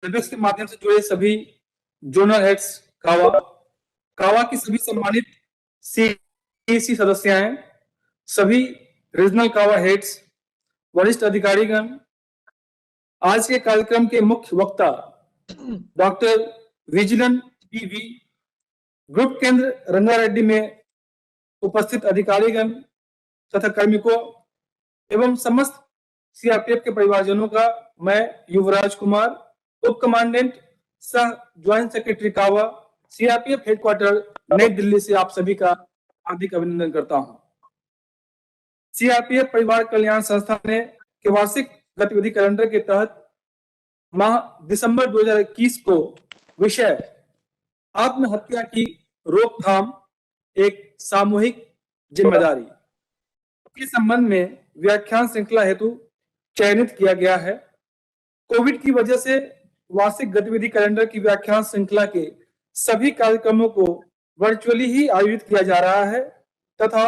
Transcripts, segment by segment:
Webex के माध्यम से जुड़े सभी जोनल हेड्स, कावा कावा की सभी सम्मानित सीईसी सदस्याएं, सभी रीजनल कावा हेड्स, वरिष्ठ अधिकारीगण, आज के कार्यक्रम के मुख्य वक्ता डॉक्टर विजिलन पीवी, ग्रुप केंद्र रंगारेड्डी में उपस्थित अधिकारीगण तथा कार्मिकों एवं समस्त सीआरपीएफ के परिवारजनों का मैं युवराज कुमार, उप कमांडेंट सह ज्वाइंट सेक्रेटरी कावा, सीआरपीएफ हेडक्वार्टर नई दिल्ली से आप सभी का हार्दिक अभिनंदन करता हूं। सीआरपीएफ परिवार कल्याण संस्था ने के वार्षिक गतिविधि कैलेंडर के तहत माह दिसंबर 2021 को विषय आत्महत्या की रोकथाम एक सामूहिक जिम्मेदारी के संबंध में व्याख्यान श्रृंखला हेतु चयनित किया गया है। कोविड की वजह से वार्षिक गतिविधि कैलेंडर की व्याख्यान श्रृंखला के सभी कार्यक्रमों को वर्चुअली ही आयोजित किया जा रहा है तथा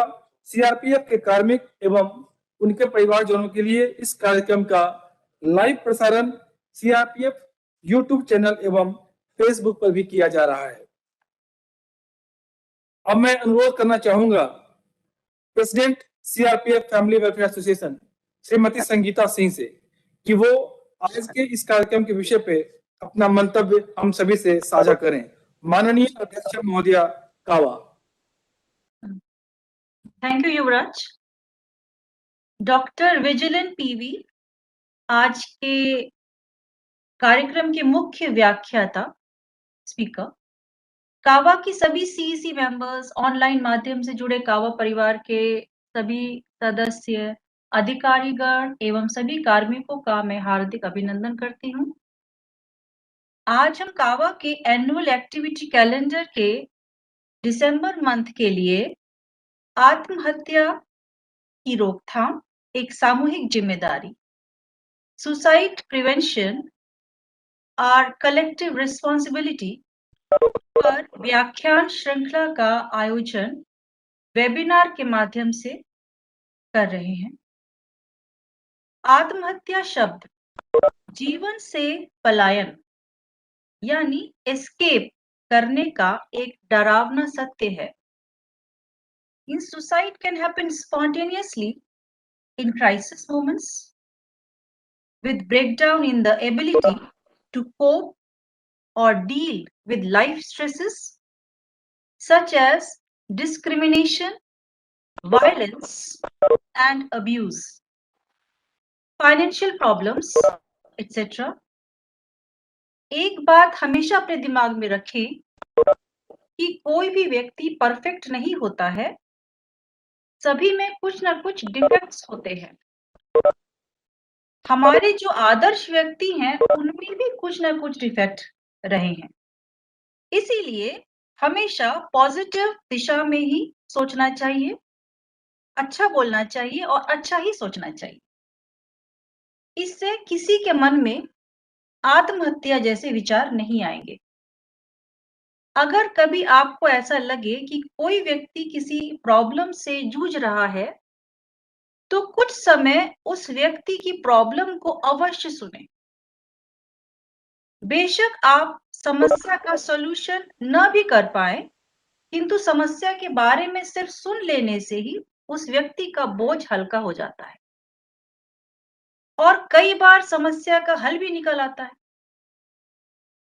सीआरपीएफ के कार्मिक एवं उनके परिवारजनों के लिए इस कार्यक्रम का लाइव प्रसारण सीआरपीएफ यूट्यूब चैनल एवं फेसबुक पर भी किया जा रहा है। अब मैं अनुरोध करना चाहूंगा president CRPF family welfare association Shrimati Sangeeta Singh से कि वो आज के इस कार्यक्रम के विषय पे अपना मंतव्य हम सभी से साझा करें। माननीय अध्यक्ष महोदया कावा। Thank you Yuvraj. Doctor Vijilan PV आज के कार्यक्रम के मुख्य व्याख्याता स्पीकर। कावा की सभी सीईसी मेंबर्स, ऑनलाइन माध्यम से जुड़े कावा परिवार के सभी सदस्य, अधिकारीगण एवं सभी कार्मिकों का मैं हार्दिक अभिनंदन करती हूँ। आज हम कावा के एनुअल एक्टिविटी कैलेंडर के दिसंबर मंथ के लिए आत्महत्या की रोकथाम एक सामूहिक जिम्मेदारी, सुसाइड प्रिवेंशन और कलेक्टिव रिस्पॉन्सिबिलिटी पर व्याख्यान श्रृंखला का आयोजन वेबिनार के माध्यम से कर रहे हैं। आत्महत्या शब्द जीवन से पलायन यानी एस्केप करने का एक डरावना सत्य है। Suicide can happen spontaneously in crisis moments with breakdown in the ability to cope or deal with life stresses such as discrimination, violence, and abuse, financial problems, etc. एक बात हमेशा अपने दिमाग में रखें कि कोई भी व्यक्ति परफेक्ट नहीं होता है, सभी में कुछ ना कुछ डिफेक्ट्स होते हैं। हमारे जो आदर्श व्यक्ति हैं उनमें भी कुछ ना कुछ डिफेक्ट रहे हैं। इसीलिए हमेशा पॉजिटिव दिशा में ही सोचना चाहिए, अच्छा बोलना चाहिए और अच्छा ही सोचना चाहिए। इससे किसी के मन में आत्महत्या जैसे विचार नहीं आएंगे। अगर कभी आपको ऐसा लगे कि कोई व्यक्ति किसी प्रॉब्लम से जूझ रहा है तो कुछ समय उस व्यक्ति की प्रॉब्लम को अवश्य सुनें। बेशक आप समस्या का सॉल्यूशन न भी कर पाए, किंतु समस्या के बारे में सिर्फ सुन लेने से ही उस व्यक्ति का बोझ हल्का हो जाता है और कई बार समस्या का हल भी निकल आता है।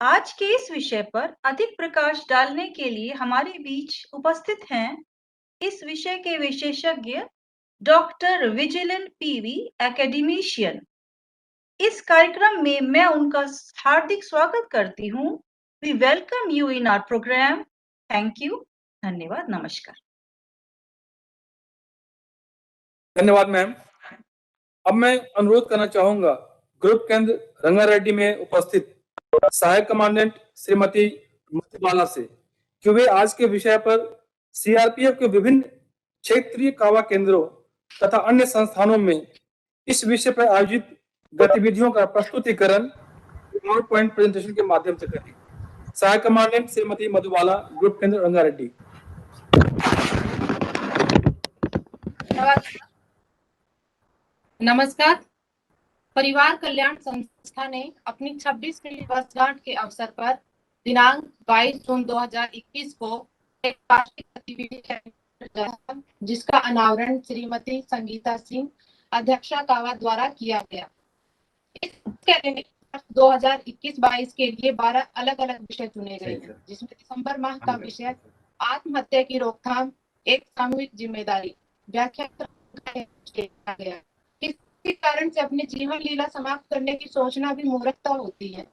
आज के इस विषय पर अधिक प्रकाश डालने के लिए हमारे बीच उपस्थित हैं इस विषय के विशेषज्ञ डॉक्टर विजिलन पीवी, एकेडमिशियन। इस कार्यक्रम में मैं उनका हार्दिक स्वागत करती हूँ। We welcome you in our programme. Thank you. धन्यवाद। नमस्कार। धन्यवाद मैम। अब मैं अनुरोध करना चाहूंगा ग्रुप केंद्र रंगारेड्डी में उपस्थित सहायक कमांडेंट श्रीमती मधुबाला से कि वे आज के विषय पर सीआरपीएफ के विभिन्न क्षेत्रीय कावा केंद्रों तथा अन्य संस्थानों में इस विषय पर आयोजित गतिविधियों का प्रस्तुतिकरण पावर पॉइंट प्रेजेंटेशन के माध्यम से करें। सहायक कमांडेंट श्रीमती मधुबाला, ग्रुप केंद्र रंगारेड्डी। नमस्कार। परिवार कल्याण संस्था ने अपनी 26वीं वर्षगांठ के अवसर पर दिनांक 22 जून 2021 को एक वार्षिक गतिविधि का जिसका अनावरण श्रीमती संगीता सिंह अध्यक्षा कावा द्वारा किया गया। इस कैलेंडर 2021-22 के लिए 12 अलग अलग विषय चुने गए हैं, जिसमें दिसंबर माह का विषय आत्महत्या की रोकथाम एक सामूहिक जिम्मेदारी व्याख्या किया गया। किसी कारण से अपने जीवन लीला समाप्त करने की सोचना भी मूर्खता होती है।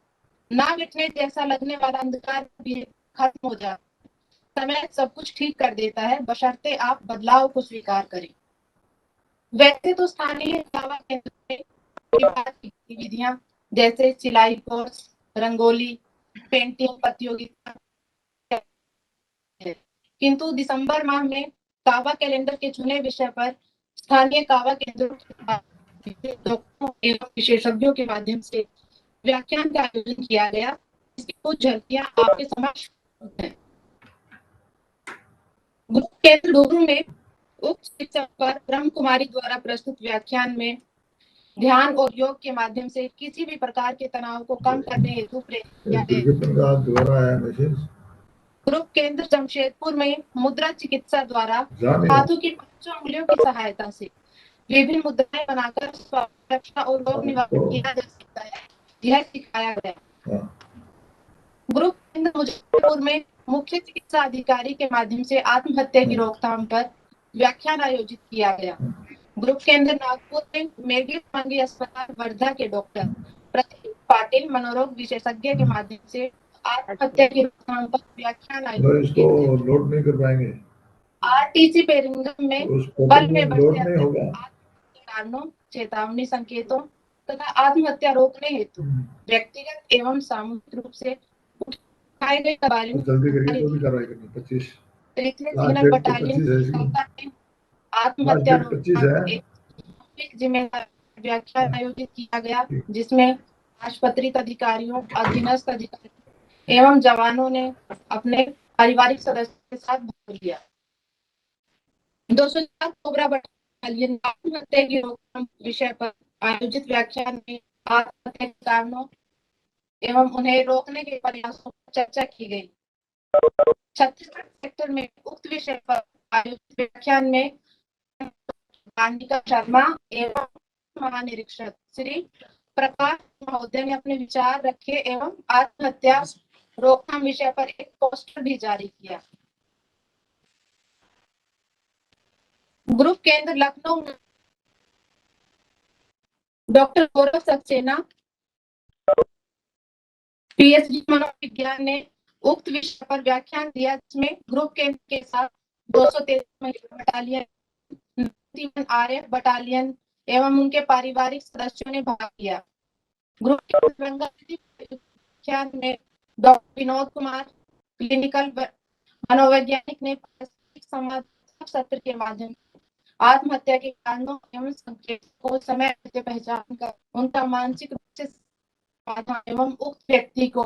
ना मिटने जैसा लगने वाला अंधकार भी खत्म हो जाता है। समय सब कुछ ठीक कर देता है, बशर्ते आप बदलाव को स्वीकार करें। वैसे तो स्थानीय कावा केंद्र में गतिविधियां जैसे सिलाई कोर्स, रंगोली, पेंटिंग प्रतियोगिता, किंतु दिसंबर माह में कावा कैलेंडर के चुने विषय पर स्थानीय कावा केंद्रों एवं विशेषज्ञों के माध्यम से व्याख्यान का आयोजन किया गया। इसकी कुछ झलकियां आपके समक्ष हैं। ग्रुप केंद्र डोगरू में उक्त शिक्षक पर ब्रह्म कुमारी द्वारा प्रस्तुत व्याख्यान में ध्यान और योग के माध्यम से किसी भी प्रकार के तनाव को कम करने हेतु प्रेरित किया गया। ग्रुप केंद्र जमशेदपुर में मुद्रा चिकित्सा द्वारा हाथों की 5 उंगलियों की सहायता से विभिन्न मुद्राएं बनाकर सुरक्षा और रोग निवारण किया जा सकता है, यह सिखाया गया। ग्रुप केंद्र मुजफ्फरपुर में मुख्य चिकित्सा अधिकारी के माध्यम से आत्महत्या की रोकथाम पर व्याख्यान आयोजित किया गया। ग्रुप केंद्र नागपुर में मेघी मंगी अस्पताल वर्धा के डॉक्टर प्रतीक पाटिल मनोरोग विशेषज्ञ के माध्यम से आत्महत्या की रोकथाम पर व्याख्यान आयोजित किया गया। लोड नहीं कर पाएंगे। आरटीसी पेरिंगम में बल में बढ़ते कारणों, चेतावनी संकेतों तथा आत्महत्या रोकने हेतु व्यक्तिगत एवं सामूहिक रूप से उठाए गए कबायली जल्दी करिए तो भी कार्रवाई करनी। 25 बटालियन आत्महत्या जिम्मेदारी व्याख्यान आयोजित किया गया, जिसमें राजपत्रित अधिकारियों, अधीनस्थ अधिकारियों एवं जवानों ने अपने पारिवारिक सदस्यों के साथ भाग लिया। 204 कोबरा बटालियन आत्महत्या की रोकथाम विषय पर आयोजित व्याख्यान में आत्महत्या के कारणों एवं उन्हें रोकने के प्रयासों पर चर्चा की गई। छत्तीसगढ़ सेक्टर में उक्त विषय पर आयोजित व्याख्यान में गांधिका शर्मा एवं महानिरीक्षक श्री प्रकाश महोदय ने अपने विचार रखे एवं आत्महत्या रोकथाम विषय पर एक पोस्टर भी जारी किया। ग्रुप केंद्र लखनऊ में डॉक्टर गौरव सक्सेना पीएचडी मनोविज्ञान ने उक्त विषय पर व्याख्यान दिया, जिसमें ग्रुप केंद्र के साथ 213 बटालियन आरएफ बटालियन एवं उनके पारिवारिक सदस्यों ने भाग लिया। ग्रुप केंद्र व्याख्यान में डॉक्टर विनोद कुमार क्लिनिकल मनोवैज्ञानिक ने संवाद सत्र के माध्यम से आत्महत्या के कारणों एवं संकेतों को समय से पहचान कर उनका मानसिक रूप से समाधान एवं उक्त व्यक्ति को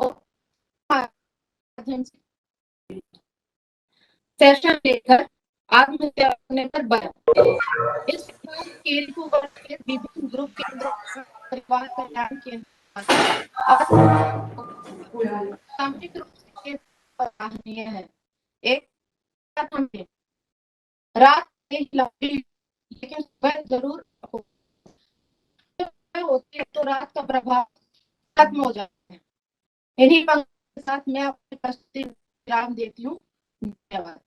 माध्यम से सेशन लेकर आत्महत्या करने पर बल। इस के विभिन्न ग्रुप केंद्रों परिवार कल्याण केंद्र सामूहिक रूप से सराहनीय है। एक हमें रात लंबी लेकिन सुबह जरूर होती है तो रात का प्रभाव खत्म हो जाता है। इन्हीं पंक्तियों के साथ मैं अपनी प्रस्तुति विराम देती हूँ। धन्यवाद।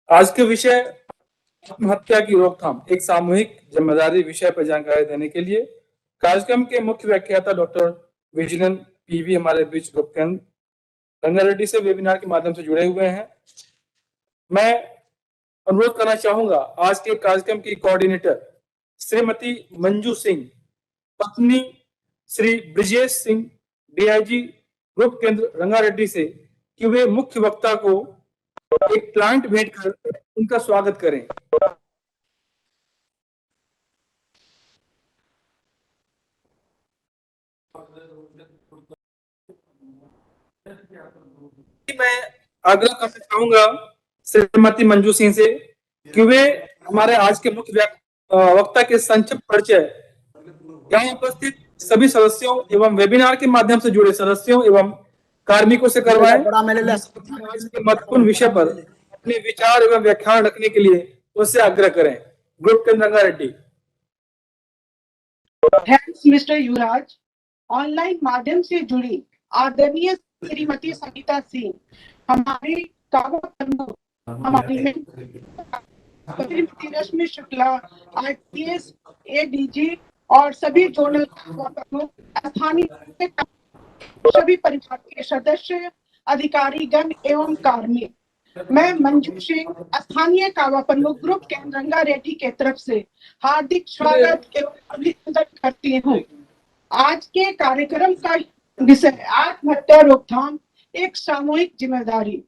आज के विषय आत्महत्या की रोकथाम एक सामूहिक जिम्मेदारी विषय पर जानकारी देने के लिए कार्यक्रम के मुख्य व्याख्याता डॉक्टर विजिलन पीवी हमारे बीच ग्रुप केंद्र रंगारेड्डी से वेबिनार के माध्यम से जुड़े हुए हैं। मैं अनुरोध करना चाहूंगा आज के कार्यक्रम की कोऑर्डिनेटर श्रीमती मंजू सिंह, पत्नी श्री ब्रिजेश सिंह, डीआईजी ग्रुप केंद्र रंगारेड्डी से कि वे मुख्य वक्ता को एक प्लांट भेंट कर उनका स्वागत करें। मैं आग्रह करना चाहूंगा श्रीमती मंजू सिंह से कि वे हमारे आज के मुख्य वक्ता के संक्षिप्त परिचय यहाँ उपस्थित सभी सदस्यों एवं वेबिनार के माध्यम से जुड़े सदस्यों एवं कार्मिकों से करवाएं। आज के महत्वपूर्ण विषय पर अपने विचार एवं व्याख्यान रखने के लिए उससे आग्रह करें। ग्रुप के रंगा रेड्डी। थैंक्स मिस्टर युवराज। ऑनलाइन माध्यम से जुड़ी आदरणीय श्रीमती सविता सिंह, हमारी कावा प्रमुख, हमारी श्रीमती रश्मि शुक्ला, IPS, ADG और सभी जोनल प्रमुख, स्थानीय सभी परिवार के सदस्य, अधिकारी गण एवं कार्मिक, मैं मंजू सिंह, स्थानीय कावा प्रमुख ग्रुप के रंगा रेड्डी के तरफ से हार्दिक स्वागत एवं अभिनंदन करती हूँ। आज के कार्यक्रम का विषय आत्महत्या रोकथाम एक सामूहिक जिम्मेदारी।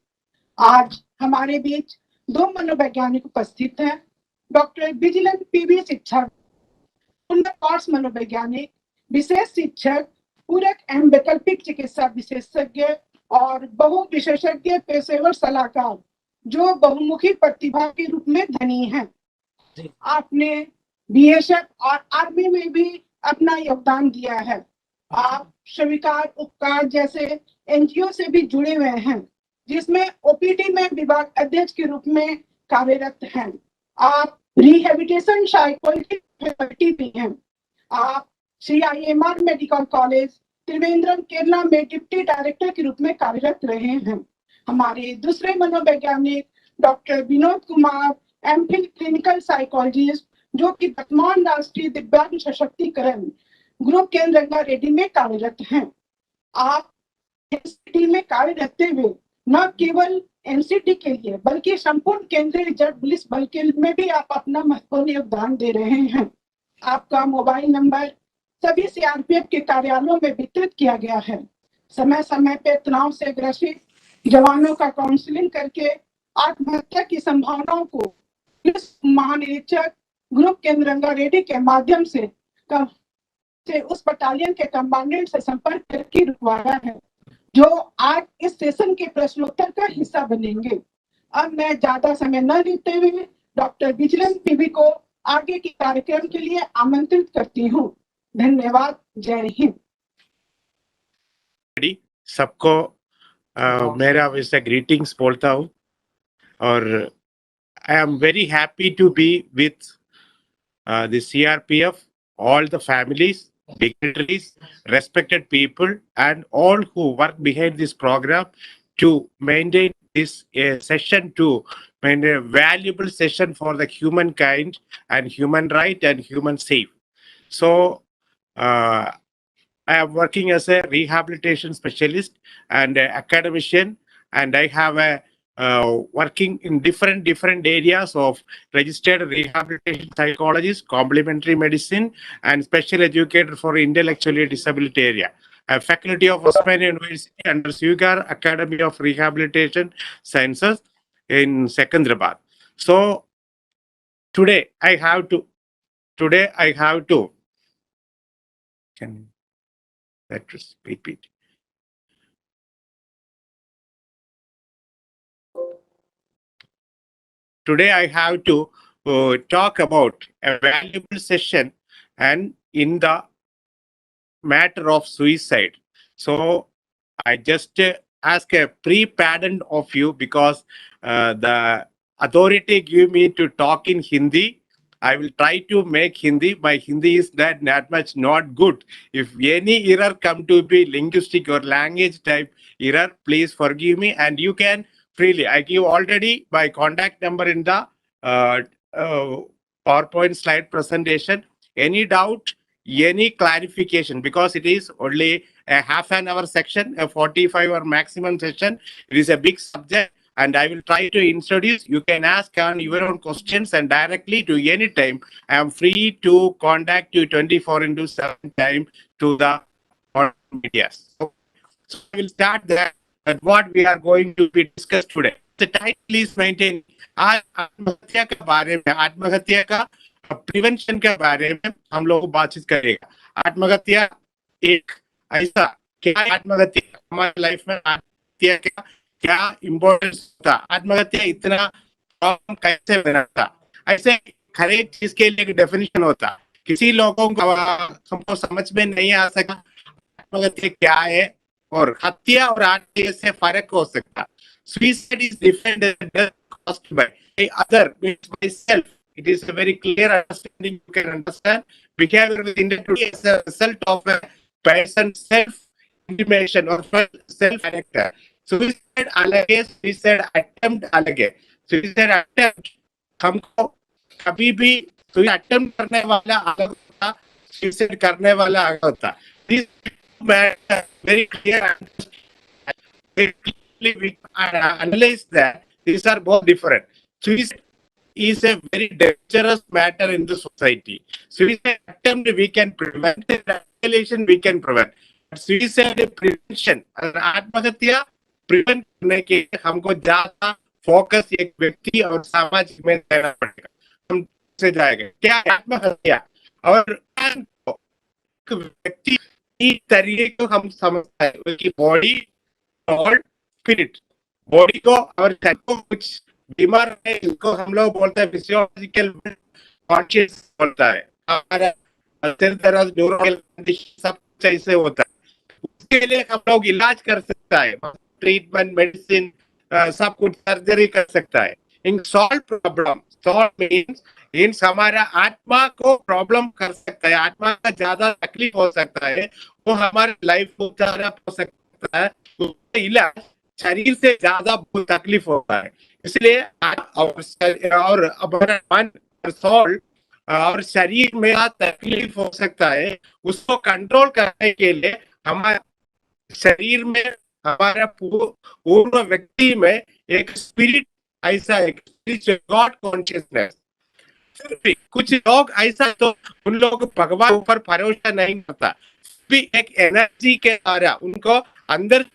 आज हमारे बीच दो मनोवैज्ञानिक उपस्थित हैं, डॉक्टर विजिलेंट PB शिक्षक, उन्नत कोर्स मनोवैज्ञानिक, विशेष शिक्षक, पूरक एवं वैकल्पिक चिकित्सा विशेषज्ञ और बहु विशेषज्ञ पेशेवर सलाहकार जो बहुमुखी प्रतिभा के रूप में धनी हैं। आपने BSF और आर्मी में भी अपना योगदान दिया है। आप स्वीकार उपकार जैसे NGO से भी जुड़े हुए हैं, जिसमें OPD में विभाग अध्यक्ष के रूप में कार्यरत हैं। आप रिहेबिलिटेशन साइकोलॉजी फैकल्टी भी हैं। आप CIMR medical college Trivandrum Kerala में डिप्टी डायरेक्टर के रूप में कार्यरत रहे हैं। हमारे दूसरे मनोवैज्ञानिक doctor Vinod Kumar, MPhil clinical psychologist, जो कि वर्तमान राष्ट्रीय दिव्यांग सशक्तिकरण ग्रुप केंद्र रंगा रेड्डी में कार्यरत हैं। आप NCT में कार्यरत हुए न केवल NCT के लिए बल्कि संपूर्ण केंद्रीय रिजर्व पुलिस बल के में भी आप अपना महत्वपूर्ण योगदान दे रहे हैं। आपका मोबाइल नंबर सभी CRPF के कार्यालयों में वितरित किया गया है। समय समय पे तनाव से ग्रसित जवानों का काउंसलिंग करके आत्महत्या की संभावनाओं को पुलिस महानिरीक्षक ग्रुप केंद्र रंगा रेड्डी के माध्यम से उस बटालियन के कमांडेंट से संपर्क करके रुकवाया है, जो आज इस सेशन के प्रश्नोत्तर का हिस्सा बनेंगे। अब मैं ज्यादा समय न लेते हुए डॉक्टर विजिलेंट PB को आगे के कार्यक्रम के लिए आमंत्रित करती हूँ। धन्यवाद। जय हिंद। सबको मेरा वैसे ग्रीटिंग्स बोलता हूँ और I am very happy to be with the CRPF, all the families, dignitaries, respected people, and all who work behind this program to maintain this session, to maintain a valuable session for the humankind and human right and human safe. So, I am working as a rehabilitation specialist and academician, and I have a working in different areas of registered rehabilitation psychologist, complementary medicine, and special educator for intellectually disability area. A faculty of Osmania University under Swigar Academy of Rehabilitation Sciences in Secunderabad. So today I have to. Can that just repeat? Today I have to talk about a valuable session and in the matter of suicide. So I just ask a pre-pardon of you because the authority give me to talk in Hindi. I will try to make Hindi. My Hindi is that much not good. If any error come to be linguistic or language type error, please forgive me, and you can freely. I give already my contact number in the PowerPoint slide presentation. Any doubt, any clarification, because it is only a half an hour section, a 45 or maximum session. It is a big subject, and I will try to introduce. You can ask on your own questions and directly to any time. I am free to contact you 24/7 time to the media. So I will start that. But what we are going to be discussed today. The title is maintained. आज आत्महत्या के बारे में, आत्महत्या का prevention के बारे में हम लोग बातचीत करेगा। आत्महत्या एक ऐसा क्या, आत्महत्या हमारी लाइफ में आत्महत्या क्या इम्पोर्टेंस होता, आत्महत्या इतना प्रॉब्लम कैसे बनाता। ऐसे हर एक चीज के लिए एक डेफिनेशन होता। किसी लोगों को हमको समझ में नहीं आ सका आत्महत्या क्या है और हत्या और आत्महत्या से फर्क हो सकता। Suicide is different death caused by other means myself. It is a very clear understanding. You can understand behavioral identity is a result of a person's self-intimation or self-character. Suicide अलग है, suicide attempt अलग है। Suicide attempt हमको कभी भी suicide attempt करने वाला अलग होता, सुसाइड करने वाला अलग होता। This matter very clear and very clearly we analyze that these are both different. Suicide is a very dangerous matter in the society. Suicide attempt we can prevent, escalation we can prevent. Suicide prevention, आत्महत्या prevent करने के लिए हमको ज्यादा focus एक व्यक्ति और समाज में देना पड़ेगा। हम से जाएगा क्या आत्महत्या और एक व्यक्ति की तरीके को हम समझते हैं उनकी बॉडी और स्पिरिट, बॉडी को और शरीर को कुछ बीमार है इसको हम लोग बोलते हैं फिजियोलॉजिकल कॉन्शियस बोलता है। हमारा सिर दर्द न्यूरोनल कंडीशन सब कुछ ऐसे होता है। उसके लिए हम लोग इलाज कर सकता है, ट्रीटमेंट मेडिसिन सब कुछ सर्जरी कर सकता है। इन सॉल्व प्रॉब्लम, सॉल्व मीन्स हमारा आत्मा को प्रॉब्लम कर सकता है, आत्मा का ज्यादा तकलीफ हो सकता है, वो हमारे लाइफ को ज्यादा हो सकता है। तो इलाज शरीर से ज्यादा बहुत तकलीफ होता है, इसलिए और हमारा मन सॉल्व और शरीर में तकलीफ हो सकता है, उसको कंट्रोल करने के लिए हमारे शरीर में हमारा पूर्ण व्यक्ति में एक स्पिरिट, ऐसा एक गॉड कॉन्शियसनेस। कुछ लोग ऐसा तो उन लोग भगवान ऊपर भरोसा नहीं करता, भी एक एनर्जी के द्वारा उनको अंदर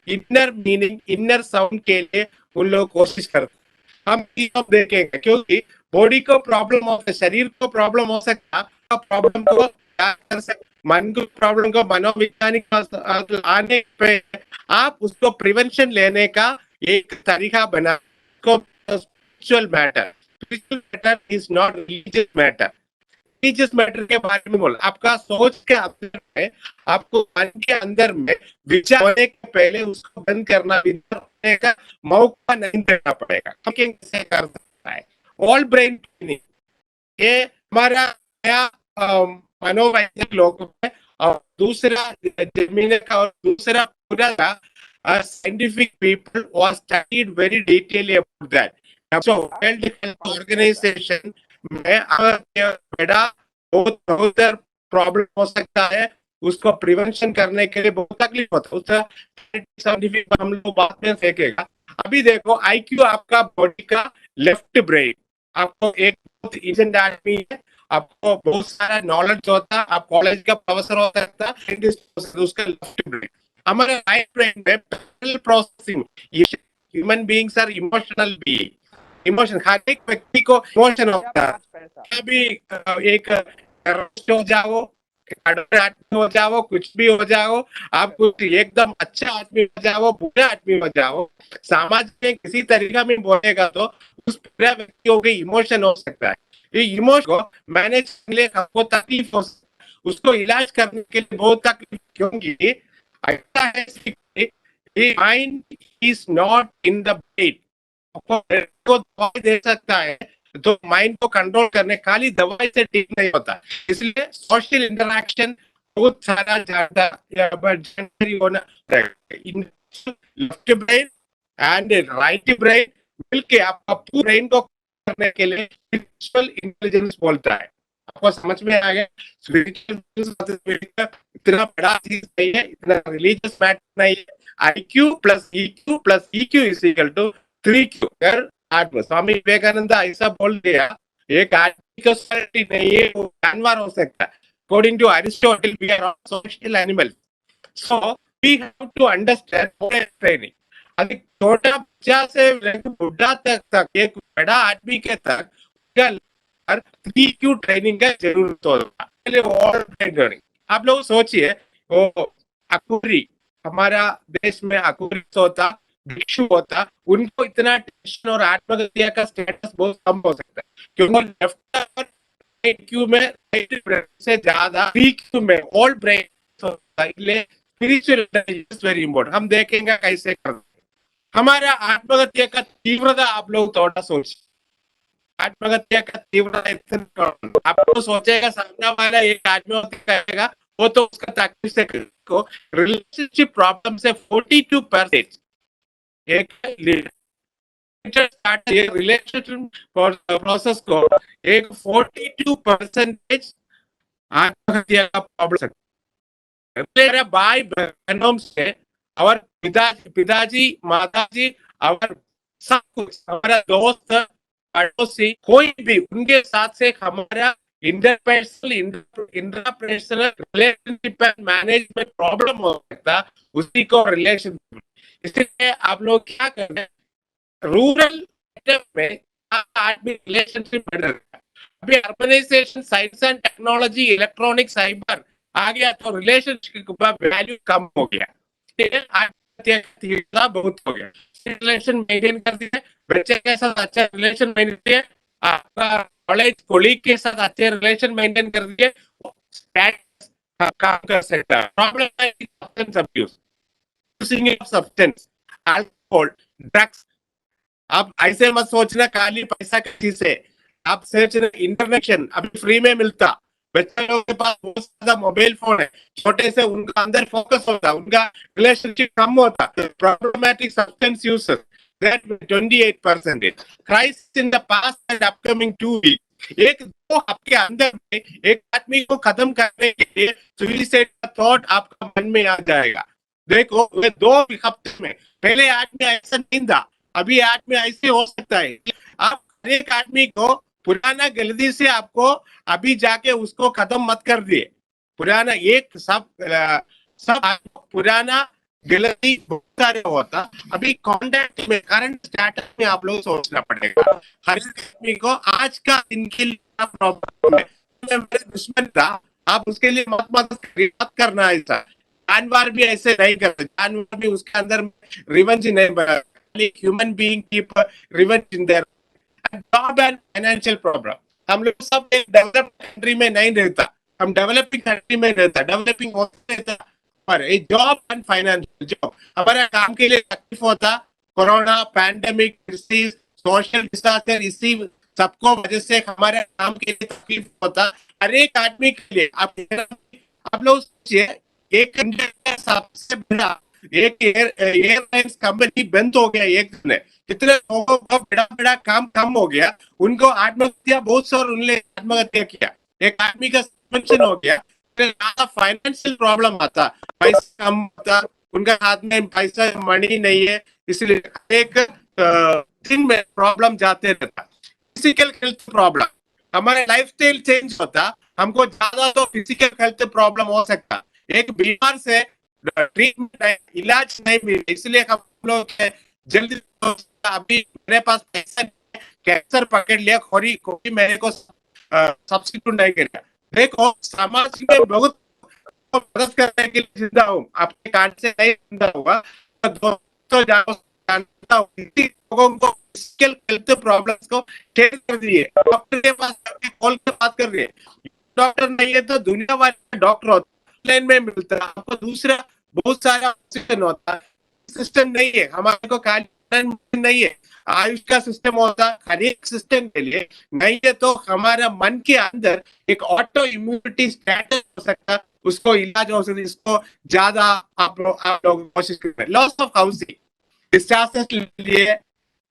इनर मीनिंग, इनर साउंड के लिए उन लोग कोशिश करते। हम देखेंगे क्योंकि बॉडी को प्रॉब्लम हो, शरीर को प्रॉब्लम हो सकता, प्रॉब्लम को क्या कर सकते, मन को प्रॉब्लम को मनोवैज्ञानिक आने पे आप उसको प्रिवेंशन लेने का एक तरीका बना को spiritual matter. Spiritual matter is not religious matter. Religious matter के बारे में बोला, आपका सोच के अंदर में, आपको मन के अंदर में विचार होने के पहले उसको बंद करना, विचार होने का मौका नहीं देना पड़ेगा। हम कैसे कर सकता है ऑल ब्रेन ट्रेनिंग, ये हमारा नया मनोवैज्ञानिक लोगों में, और दूसरा जमीन का और दूसरा पूरा scientific people was studied very detailedly about that. So World Health Organization में बड़ा बहुत प्रॉब्लम हो सकता है, उसको प्रिवेंशन करने के लिए बहुत तकलीफ होता है, उसका साइंटिफिक हम लोग बाद में देखेगा। अभी देखो आईक्यू आपका बॉडी का लेफ्ट ब्रेन, आपको एक बहुत इंटेलिजेंट आदमी है, आपको बहुत सारा नॉलेज होता, आप कॉलेज का प्रोफेसर हो सकता, उसका लेफ्ट ब्रेन। हमारे राइट ब्रेन में parallel processing, human beings are emotional being, emotion हर एक व्यक्ति को इमोशन होता है। अभी एक हो जाओ, आदमी हो जाओ, कुछ भी हो जाओ, आप कुछ एकदम अच्छा आदमी हो जाओ, बुरा आदमी हो जाओ, समाज में किसी तरीका में बोलेगा तो उस पूरा व्यक्तियों के इमोशन हो सकता है। ये इमोशन को मैनेज करने के लिए आपको तकलीफ हो, उसको इलाज करने के लिए बहुत तकलीफ, क्योंकि ऐसा है mind is not in the brain. आपको दवाई दे सकता है तो माइंड को कंट्रोल करने खाली दवाई से ठीक नहीं होता, इसलिए सोशल इंटरेक्शन बहुत सारा ज्यादा होना चाहिए। Left brain and right brain मिलके आपका पूरे ब्रेन को करने के लिए स्पिरिचुअल इंटेलिजेंस बोलता है। आपको समझ में आ गया? स्पिरिचुअल इतना बड़ा चीज नहीं है, इतना रिलीजियस मैटर नहीं है। IQ plus EQ is equal to 3Q। आत्मा, स्वामी विवेकानंद ऐसा बोल दिया, एक आदमी का सोसाइटी नहीं है, वो जानवर हो सकता है। According to Aristotle we are social animals, so we have to understand training. अधिक छोटा बच्चा से बुढ़ा तक एक बड़ा आदमी के तक 3Q ट्रेनिंग का जरूरत होता है। आप लोग सोचिए, वो अकुरी, हमारा देश में अकुरी होता, भिक्षु होता, उनको इतना टेंशन और आत्महत्या का स्टेटस बहुत कम हो सकता है, क्योंकि लेफ्ट क्यू में राइट से ज्यादा बी क्यू में ऑल ब्रेन होता है, इसलिए स्पिरिचुअल इंटेलिजेंस वेरी इंपॉर्टेंट। हम देखेंगे कैसे करते। हमारा आत्महत्या का तीव्रता आप लोग थोड़ा सोचिए। आत्महत्या का तीव्रता इतना, आपको सोचेगा सामने वाला एक आत्महत्या करेगा, वो तो उसका तकलीफ से को रिलेशनशिप प्रॉब्लम से 42% एक रिलेशनशिप प्रोसेस को एक 42% आत्महत्या का प्रॉब्लम। मेरे भाई बहनों से और पिताजी माताजी और सब कुछ, हमारा दोस्त पड़ोसी कोई भी, उनके साथ से हमारा interpersonal relationship and management problem हो सकता, उसी को रिलेशनशिप। इसलिए आप लोग क्या कर रहे हैं, रूरल में आदमी रिलेशनशिप बेटर है। अभी urbanisation, science and technology, electronic, cyber आ गया तो रिलेशनशिप का वैल्यू कम हो गया, बहुत हो गया। रिलेशन मेंटेन कर दिए, बच्चे के साथ अच्छा रिलेशन मेंटेन किए, आपका कॉलेज कोलीग के साथ अच्छे रिलेशन मेंटेन कर दिए, काम कर सकता है। प्रॉब्लम है substance abuse, using of substance, alcohol, drugs. आप ऐसे मत सोचना खाली पैसा किसी से, आप सर्च इंटरनेशन अभी फ्री में मिलता, बच्चे लोगों के पास बहुत ज्यादा मोबाइल फोन है, छोटे से उनका अंदर फोकस होता, उनका रिलेशनशिप कम होता। Problematic substance users that 28%. Christ in the past and upcoming 2 weeks. एक दो हफ्ते के अंदर में एक आदमी को खत्म करने के लिए सुसाइड का थॉट आपका मन में आ जाएगा। देखो ये 2 हफ्ते में, पहले आदमी ऐसा नहीं था, अभी आदमी ऐसे हो सकता है। आप एक आदमी को पुराना गलती से आपको अभी जाके उसको खत्म मत कर दिए। पुराना एक सब पुराना गलती बहुत सारे होता, अभी कॉन्टेक्ट में करंट स्टेटस में आप लोग सोचना पड़ेगा। हर आदमी को आज का इनके लिए प्रॉब्लम है, मेरे दुश्मन था, आप उसके लिए मत करना। ऐसा जानवर भी ऐसे नहीं करते, जानवर भी उसके अंदर रिवेंज नहीं बना, human being keep revenge in their job and financial problem. हम लोग सब एक डेवलप्ड कंट्री में नहीं रहता, हम डेवलपिंग कंट्री में रहता, डेवलपिंग होता रहता पर एक जॉब एंड फाइनेंशियल जॉब। हमारा काम के लिए तकलीफ होता, कोरोना, पैंडेमिक, सोशल डिजास्टर, इसी सबको वजह से हमारे काम के लिए तकलीफ होता। हर एक आदमी के लिए आप लोग सोचिए, एक इंडिया का सबसे बड़ा एक एयरलाइंस कंपनी बंद हो गया एक दिन में, कितने लोगों को बड़ा काम कम हो गया, उनको आत्महत्या बहुत सारे उन्होंने आत्महत्या किया, एक आदमी का सस्पेंशन हो गया, फाइनेंशियल प्रॉब्लम आता, पैसा कम होता, उनका हाथ में पैसा मनी नहीं है, इसलिए एक दिन में प्रॉब्लम जाते रहता। फिजिकल हेल्थ प्रॉब्लम, हमारे लाइफस्टाइल चेंज होता, हमको ज्यादा तो फिजिकल हेल्थ प्रॉब्लम हो सकता। एक बीमार से ट्रीटमेंट इलाज नहीं मिले, इसलिए हम लोग जल्दी अभी मेरे पास पैसा कैंसर पकड़ लिया, कोई मेरे को सब्सिट्यूट नहीं करेगा। देखो समाज में बहुत मदद करने के लिए जिंदा हूँ, आपके कार्ड से नहीं जिंदा हुआ तो दोस्तों जानता हूँ, लोगों को फिजिकल हेल्थ प्रॉब्लम्स को शेयर कर दिए, डॉक्टर के पास कॉल के बात कर रही है, डॉक्टर नहीं है तो दुनिया वाले डॉक्टर होता, ऑनलाइन में मिलता है आपको, दूसरा बहुत सारा ऑप्शन होता, सिस्टम नहीं है हमारे को, खाली नहीं है, आयुष का सिस्टम होता, हर एक सिस्टम के लिए नहीं है, तो हमारा मन के अंदर एक ऑटो इम्यूनिटी स्टेटस हो सकता, उसको इलाज हो सकता, इसको ज्यादा आप लोग कोशिश करें। लॉस ऑफ हाउसिंग, डिस्चार्जेस के लिए,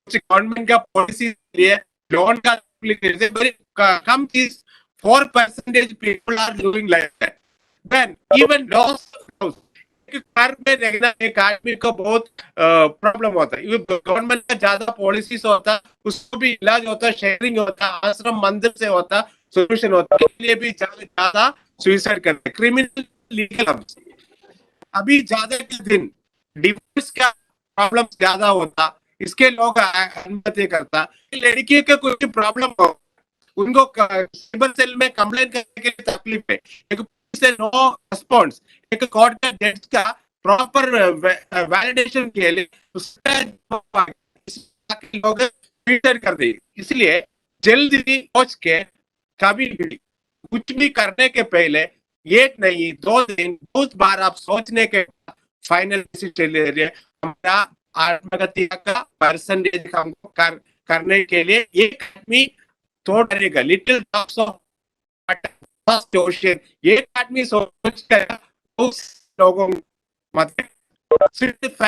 गवर्नमेंट का पॉलिसी के लिए, लोन का कम चीज 4% people are living like that. Then even loss of house, घर में रहना एक आदमी को बहुत प्रॉब्लम होता है, गवर्नमेंट का ज्यादा पॉलिसीज होता, उसको भी इलाज होता, शेयरिंग होता, आश्रम मंदिर से होता, सोल्यूशन होता, इसके लिए भी ज्यादा सुसाइड करते। क्रिमिनल लीगल, अभी ज्यादा के दिन डिवोर्स का प्रॉब्लम ज्यादा होता, इसके लोग अनुमति करता। लड़की के कोई प्रॉब्लम हो, उनको साइबर सेल में कंप्लेंट करने के लिए तकलीफ है, एक से नो रिस्पॉन्स, एक कोर्ट का जज का प्रॉपर वैलिडेशन के लिए लोग फिल्टर कर दी। इसलिए जल्दी सोच के कभी भी कुछ भी करने के पहले एक नहीं 2 दिन बहुत बार आप सोचने के फाइनल डिसीजन ले रहे हैं। हमारा आत्महत्या का परसेंटेज हमको करने के लिए एक आदमी थोड़ा करेगा little drops of first ocean, एक आदमी सोच कर उस लोगों मतलब सिर्फ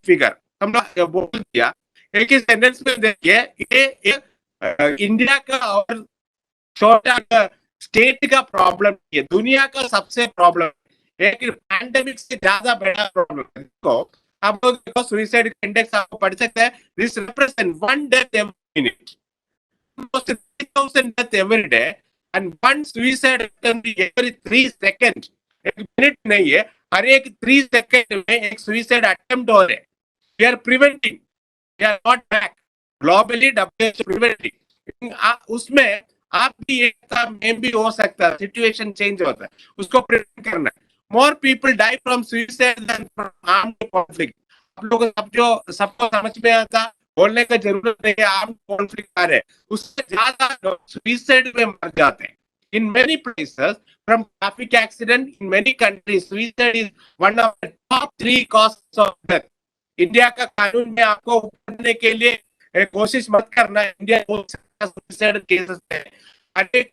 फिगर हम लोग बोल दिया। एक ही सेंटेंस में देखिए ये इंडिया का और छोटा स्टेट का प्रॉब्लम है, दुनिया का सबसे प्रॉब्लम एक पैंडेमिक से ज्यादा बड़ा प्रॉब्लम है। देखो आप लोग देखो सुसाइड इंडेक्स आपको पढ़ सकते हैं। This represent 1 death every minute, 3000 death every day and 1 suicide attempt every 3 second. एक मिनट नहीं है, हर एक 3 सेकंड में एक सुसाइड अटेम्प्ट हो रहे हैं। We are preventing, we are not back globally WHO preventing. उसमें आप भी एक था, मैं भी हो सकता है, सिचुएशन चेंज होता है, उसको प्रिवेंट करना है। More people die from suicide than from armed conflict. आप लोग सबको समझ में आता, बोलने का जरूरत नहीं है। आर्म्ड कॉन्फ्लिक्ट आ रहे, उससे ज्यादा लोग सुसाइड में मर जाते हैं। In many places, from traffic accident in many countries, suicide is one of the top 3 causes of death. India का कानून में आपको करने के लिए कोशिश मत करना। इंडिया बहुत सारा सुसाइड केसेस है। हर एक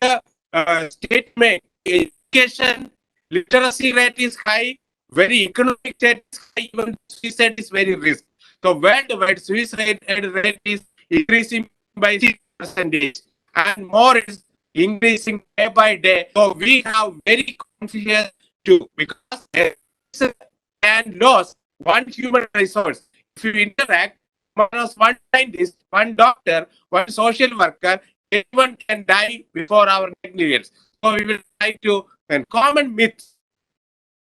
स्टेट में education literacy rate is high, very economic state is high, even suicide is very risk. So worldwide suicide rate is increasing by 6% and more is increasing day by day. So we have very conscious to, because it's and loss one human resource. If you interact, one scientist, one doctor, one social worker, everyone can die before our negligence. So we will try to and common myths.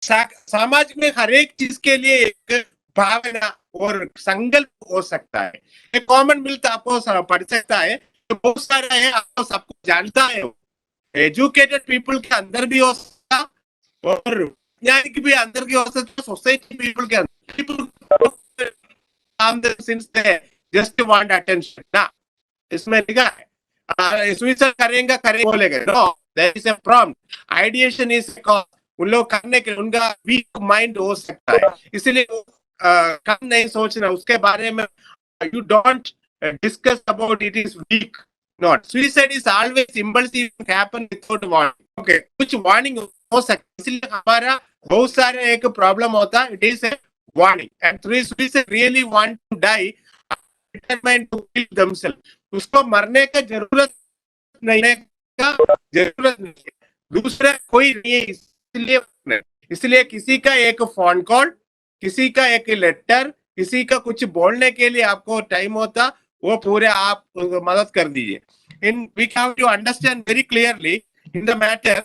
समाज में हर एक चीज के लिए एक भावना और संकल्प हो सकता है। एक कॉमन मिथ आपको पढ़ सकता है, तो बहुत सारा है, आपको सबको जानता है। एजुकेटेड पीपल के अंदर भी हो सकता और वैज्ञानिक भी अंदर की हो सकता, सोसाइटी पीपल के अंदर जस्ट वांट अटेंशन ना, इसमें लिखा है सुसाइड करेंगे बोलेगा। No, there is a prompt ideation is cause. उन लोग करने के उनका वीक माइंड हो सकता है, इसलिए कम नहीं सोचना उसके बारे में। You don't discuss about it is weak not. Suicide is always impulsive happen without warning. Okay, कुछ वार्निंग हो सकता है, इसलिए हमारा बहुत सारे एक प्रॉब्लम होता है, it is a warning. And suicide really want to die, determined to kill themself. उसको मरने का जरूरत नहीं है, दूसरा कोई नहीं है। इसलिए किसी का एक फोन कॉल, किसी का एक लेटर, किसी का कुछ बोलने के लिए आपको टाइम होता, वो पूरे आप मदद कर दीजिए। In we have to understand very clearly in the matter,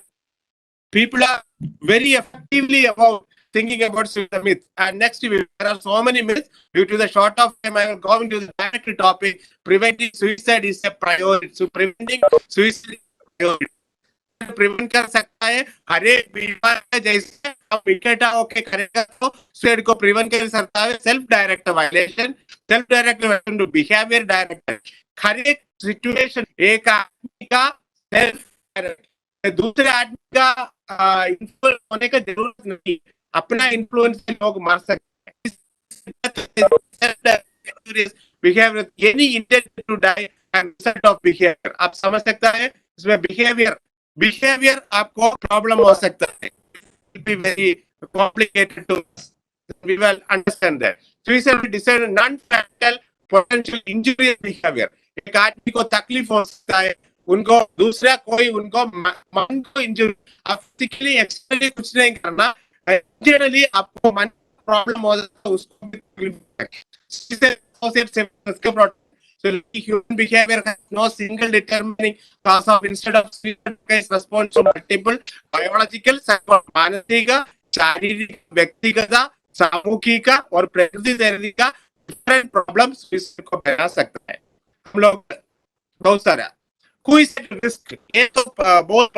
people are very effectively about thinking about the myth. And next, there are so many myths. Due to the short of time, I will go into the direct topic. Preventing suicide is a priority. So preventing suicide is a priority. Prevent कर सकता है हर एक बीमारी, जैसे आप इकट्ठा होकर करेगा तो सुसाइड को प्रिवेंट कर सकता है। Self direct violation, self direct violation to behaviour direct. हर एक सिचुएशन एक आदमी का सेल्फ डायरेक्ट, दूसरे आदमी का इन्फ्लुएंस होने का जरूरत नहीं, अपना इन्फ्लुएंस से लोग मार सकते हैं। Behaviour any intent to die and result of behaviour, आप समझ सकता है इसमें बिहेवियर आपको प्रॉब्लम हो सकता है, be very complicated to we will understand that. Suicide decide non-fatal potential injurious behavior. एक आदमी को तकलीफ हो सकता है, उनको दूसरा कोई उनको मन को इंजरी, आप फिजिकली एक्सटर्नली कुछ नहीं करना, जनरली आपको मन प्रॉब्लम हो जाता है, उसको भी तकलीफ। So human behavior has no single determining cause of instead of suicide case response to multiple biological, मानसिक, शारीरिक, व्यक्तिगत, सामूहिक और प्रकृति से का डिफरेंट प्रॉब्लम सुसाइड को बना सकता है। हम लोग बहुत सारा रिस्क, ये तो बहुत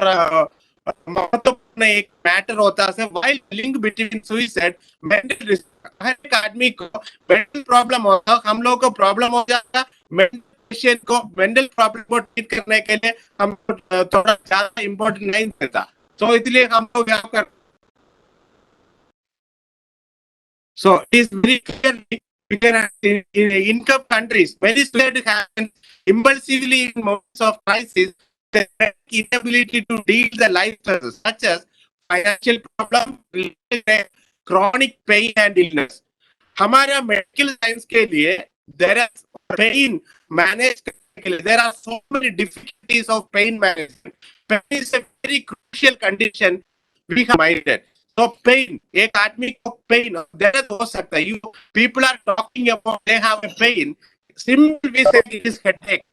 महत्वपूर्ण में एक मैटर होता है while link between suicide mental, हर एक आदमी को मेंटल प्रॉब्लम होगा, हम लोग को प्रॉब्लम हो जाता, मेंटल पेशेंट को मेंटल प्रॉब्लम को ट्रीट करने के लिए हम थोड़ा ज्यादा इम्पोर्टेंट नहीं देता, तो इसलिए हम लोग यहाँ कर So it is very clearly we can in income countries, many suicide happens impulsively in moments of crisis. The inability to deal the life stresses such as financial problem, chronic pain and illness. हमारा medical science के लिए there is pain managed करने के लिए there are so many difficulties of pain management. Pain is a very crucial condition we have minded. So pain, एक आदमी को pain दर्द हो सकता है. You people are talking about they have a pain. Simply we say it is headache.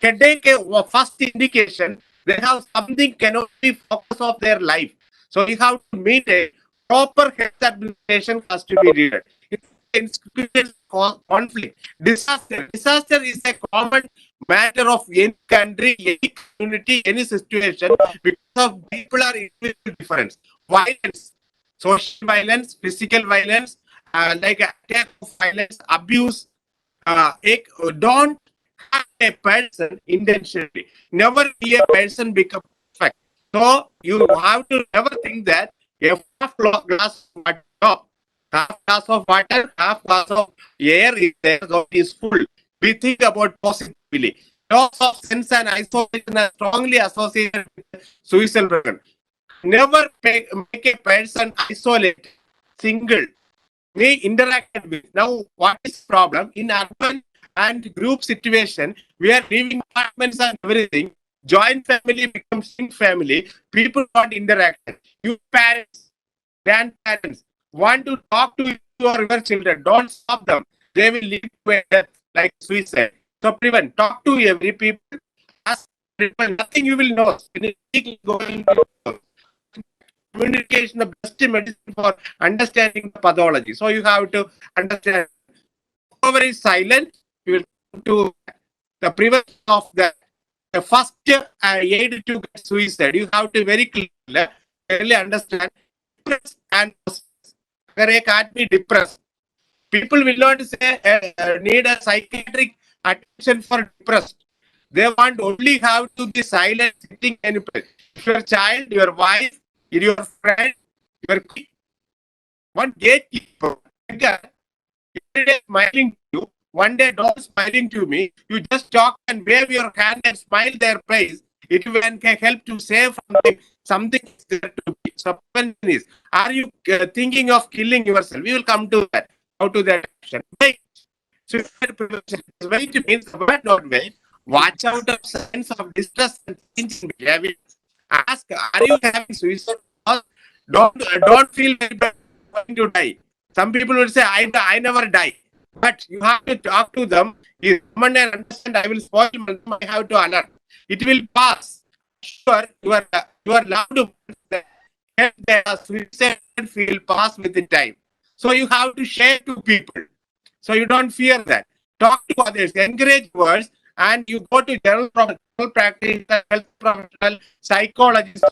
Headache first indication they have something cannot be focus of their life. So you have to meet a proper health administration has to be needed. It's conflict. Disaster is a common matter of any country, any community, any situation because of people are individual difference. Violence, social violence, physical violence, like attack of violence, abuse. Don't harm a person intentionally. Never be a person become perfect. So you have to never think that a half glass of water, half glass of water, half glass of air is there, so it is full. We think about positively. Loss of sense and isolation are strongly associated with suicidal prevalence. Never make a person isolate, single. We interacted with. Now, what is the problem? In urban and group situation, we are living apartments and everything. Joint family becomes single family. People want interaction. You parents, grandparents want to talk to your children. Don't stop them. They will lead to a death like suicide. So prevent. Talk to every people. Ask people. Nothing you will know. Communication the best medicine for understanding the pathology. So you have to understand. Whoever is silent, you will come to the prevention of the first aid to get suicide. You have to very clearly understand depressed and अगर एक आदमी depressed, people will not say need a psychiatric attention for depressed. They want only have to be silent, sitting any place. If your child, your wife, your friend, your one gatekeeper, every day smiling to you, one day not smiling to me, you just talk and wave your hand and smile their face. It will can help to save something is there to be. So, are you thinking of killing yourself? We will come to that. How to that action? Wait. Suicide prevention. Wait means but not wait. Watch out of signs of distress and change in behavior. Ask, are you having suicide? Don't feel very bad going to die. Some people will say, I never die. But you have to talk to them. If someone understand, I will spoil them, I have to alert. It will pass. Sure, your loved ones, their suicide will pass with the time. So you have to share to people. So you don't fear that. Talk to others, encourage words, and you go to general practice, health professional, psychologist.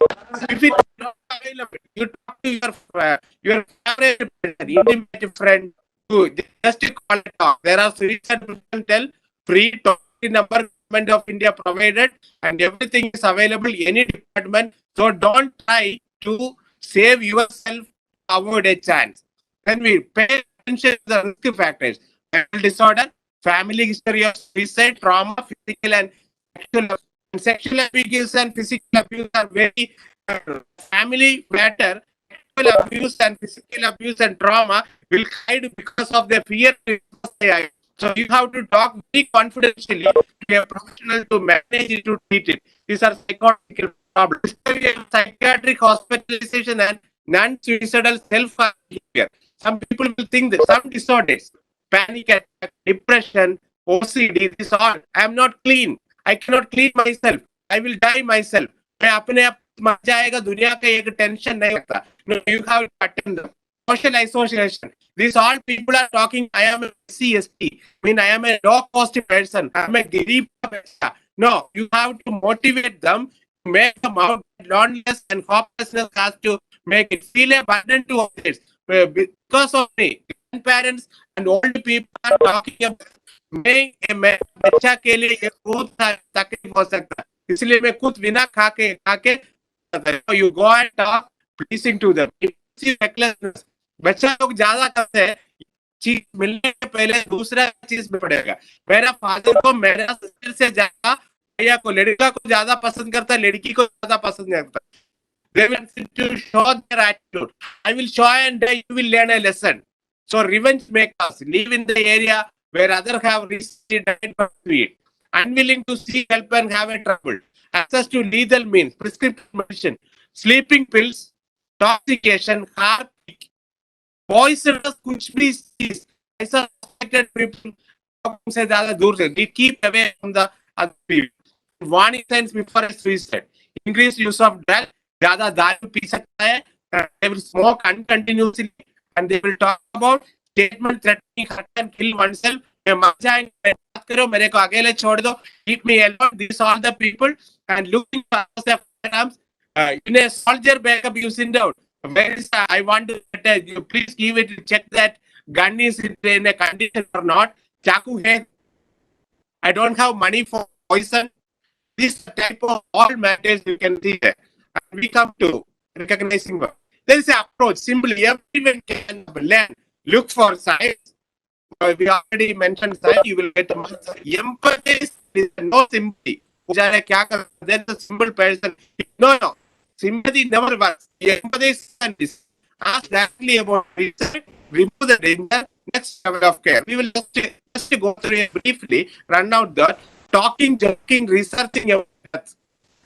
If it's not available, you talk to your favorite friend, intimate friend. You just call it off. There are suicide tell free talking number government of India provided, and everything is available any department. So don't try to save yourself, avoid a chance. Then we pay attention to the risk factors: mental disorder, family history of suicide, trauma, physical and sexual abuse and physical abuse are very family matter. Sexual abuse and physical abuse and trauma will hide because of their fear. So you have to talk very confidentially to a professional to manage it, to treat it. These are psychological problems. Psychiatric hospitalization and non-suicidal self-behavior. Some people will think that some disorders, panic attack, depression, OCD, this all, I am not clean. I cannot clean myself. I will die myself. मैं अपने आप मर जाएगा, दुनिया का एक tension नहीं लगता. No, you have to attend them. Social isolation. These all people are talking, I am a CST. I mean, I am a low cost person. I am a Garib. No, you have to motivate them. make them out loneliness and hopelessness has to make it feel a burden to others. Because of me, grandparents and old people are talking about बच्चा के लिए एक खुद तकलीफ हो सकता है, इसलिए मैं खुद बिना खा के you go and talk pleasing to them. Recklessness. बच्चा लोग ज्यादा करते हैं, चीज मिलने के पहले दूसरा चीज में पड़ेगा. मेरा फादर को मेरा सिस्टर से ज्यादा भैया को लड़का को ज्यादा पसंद करता है, लड़की को ज्यादा पसंद नहीं करता. They will to show their attitude. I will show and you will learn a lesson. So revenge makers live in the area where others have received it, unwilling to seek help and have a trouble. Access to lethal means, prescription medicine, sleeping pills, intoxication, heartbeat, poisonous कुछ भी चीज, ऐसा suspected people से ज्यादा दूर से. We keep away from the other people. Warning signs before a suicide. Increased use of drugs. ज्यादा दारू पी सकता है. They will smoke uncontinuously and they will talk about statement threatening hurt and kill oneself. मैं मर जाएंगे, बात करो, मेरे को अकेले छोड़ दो. Keep me alone. These are the people and looking for their firearms. In a soldier backup, you send out. Where is I want to you please give it, check that gun is in a condition or not. Chaku hai. I don't have money for poison. This type of all matters you can see there. And we come to recognizing work. There is an approach. Simply everyone can learn. Look for science. We already mentioned science. You will get empathy. Is no sympathy. Then the simple person. No. Sympathy never works. Empathy is ask directly about research. Remove the danger. Next level of care. We will just go through it briefly. Run out that. Talking, joking, researching about that.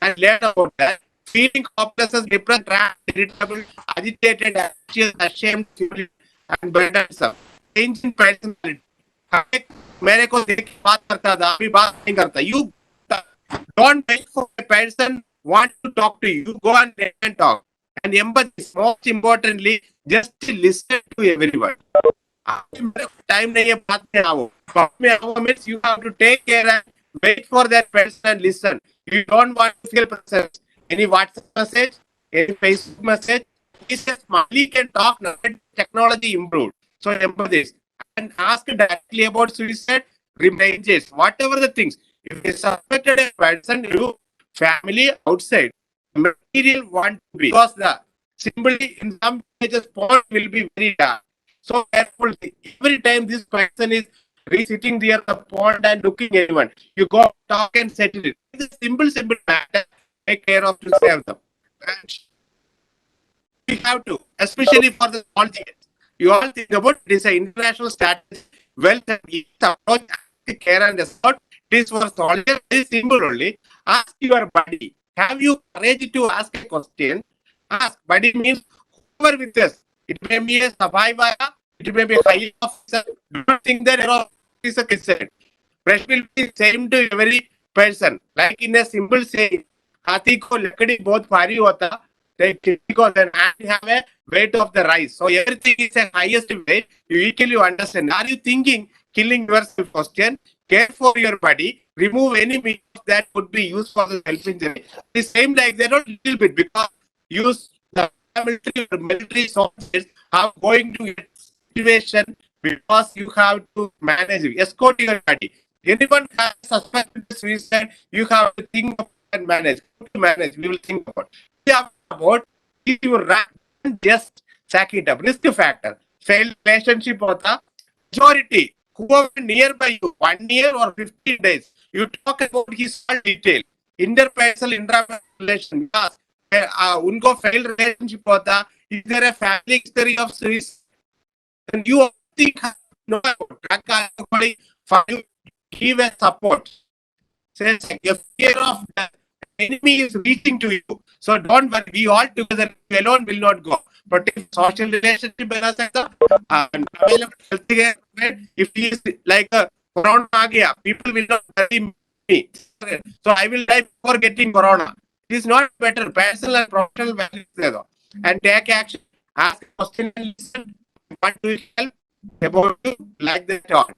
And learn about that. Feeling hopelessness, depressed, trapped, irritable, agitated, anxious, ashamed, and burdensome. Change in personality. मेरे को देख के बात करता था, अभी बात नहीं करता. You don't wait for a person want to talk to you. Go and let them talk. And empathy, most importantly, just listen to everyone. Time नहीं है बात में आओ. बात में आओ means you have to take care and wait for that person and listen. You don't want to feel present. Any WhatsApp message, any Facebook message, he says Smiley can talk now. Technology improved. So empathy. And ask directly about suicide, remains, whatever the things. If you suspected a person, you family outside, material want to be. Because the simply in some cases point will be very dark. So careful. Every time this person is sitting there the pond and looking at anyone, you go talk and settle it. It's a simple matter. Take care of to save them. And we have to, especially for the small things. You all think about this international status, wealth and approach, care and effort. This for soldier is simple only. Ask your buddy. Have you courage to ask a question? Ask. Buddy means whoever with us. It may be a survivor, it may be a high officer. Don't think that your officer is concerned. Pressure will be same to every person. Like in a simple saying, हाथी को लकड़ी बहुत भारी होता, because then you have a weight of the rice. So everything is a highest weight. You equally understand. Are you thinking killing yourself? Question. Care for your body. Remove any means that would be used for the self-injury. The same like that, a little bit, because use the military soldiers are going to a situation because you have to manage it. Escort your body. Anyone has suspected suicide, you have to think of and manage. To manage, we will think about. About if you run, just sack it up. Risk factor. Failed relationship hota. Majority. Whoever nearby you, 1 year or 15 days, you talk about his all detail. Interpersonal relation. Because उनको failed relationship होता. Is there a family history of suicide? And you think no give a support. Says a fear of the enemy is reaching to you. So don't worry, we all together alone will not go. But if social relationship if he is like a corona, people will not worry me. So I will die before getting corona. It is not better. Personal and professional values there. And take action. Ask a question and listen. What do you help about you? Like that on.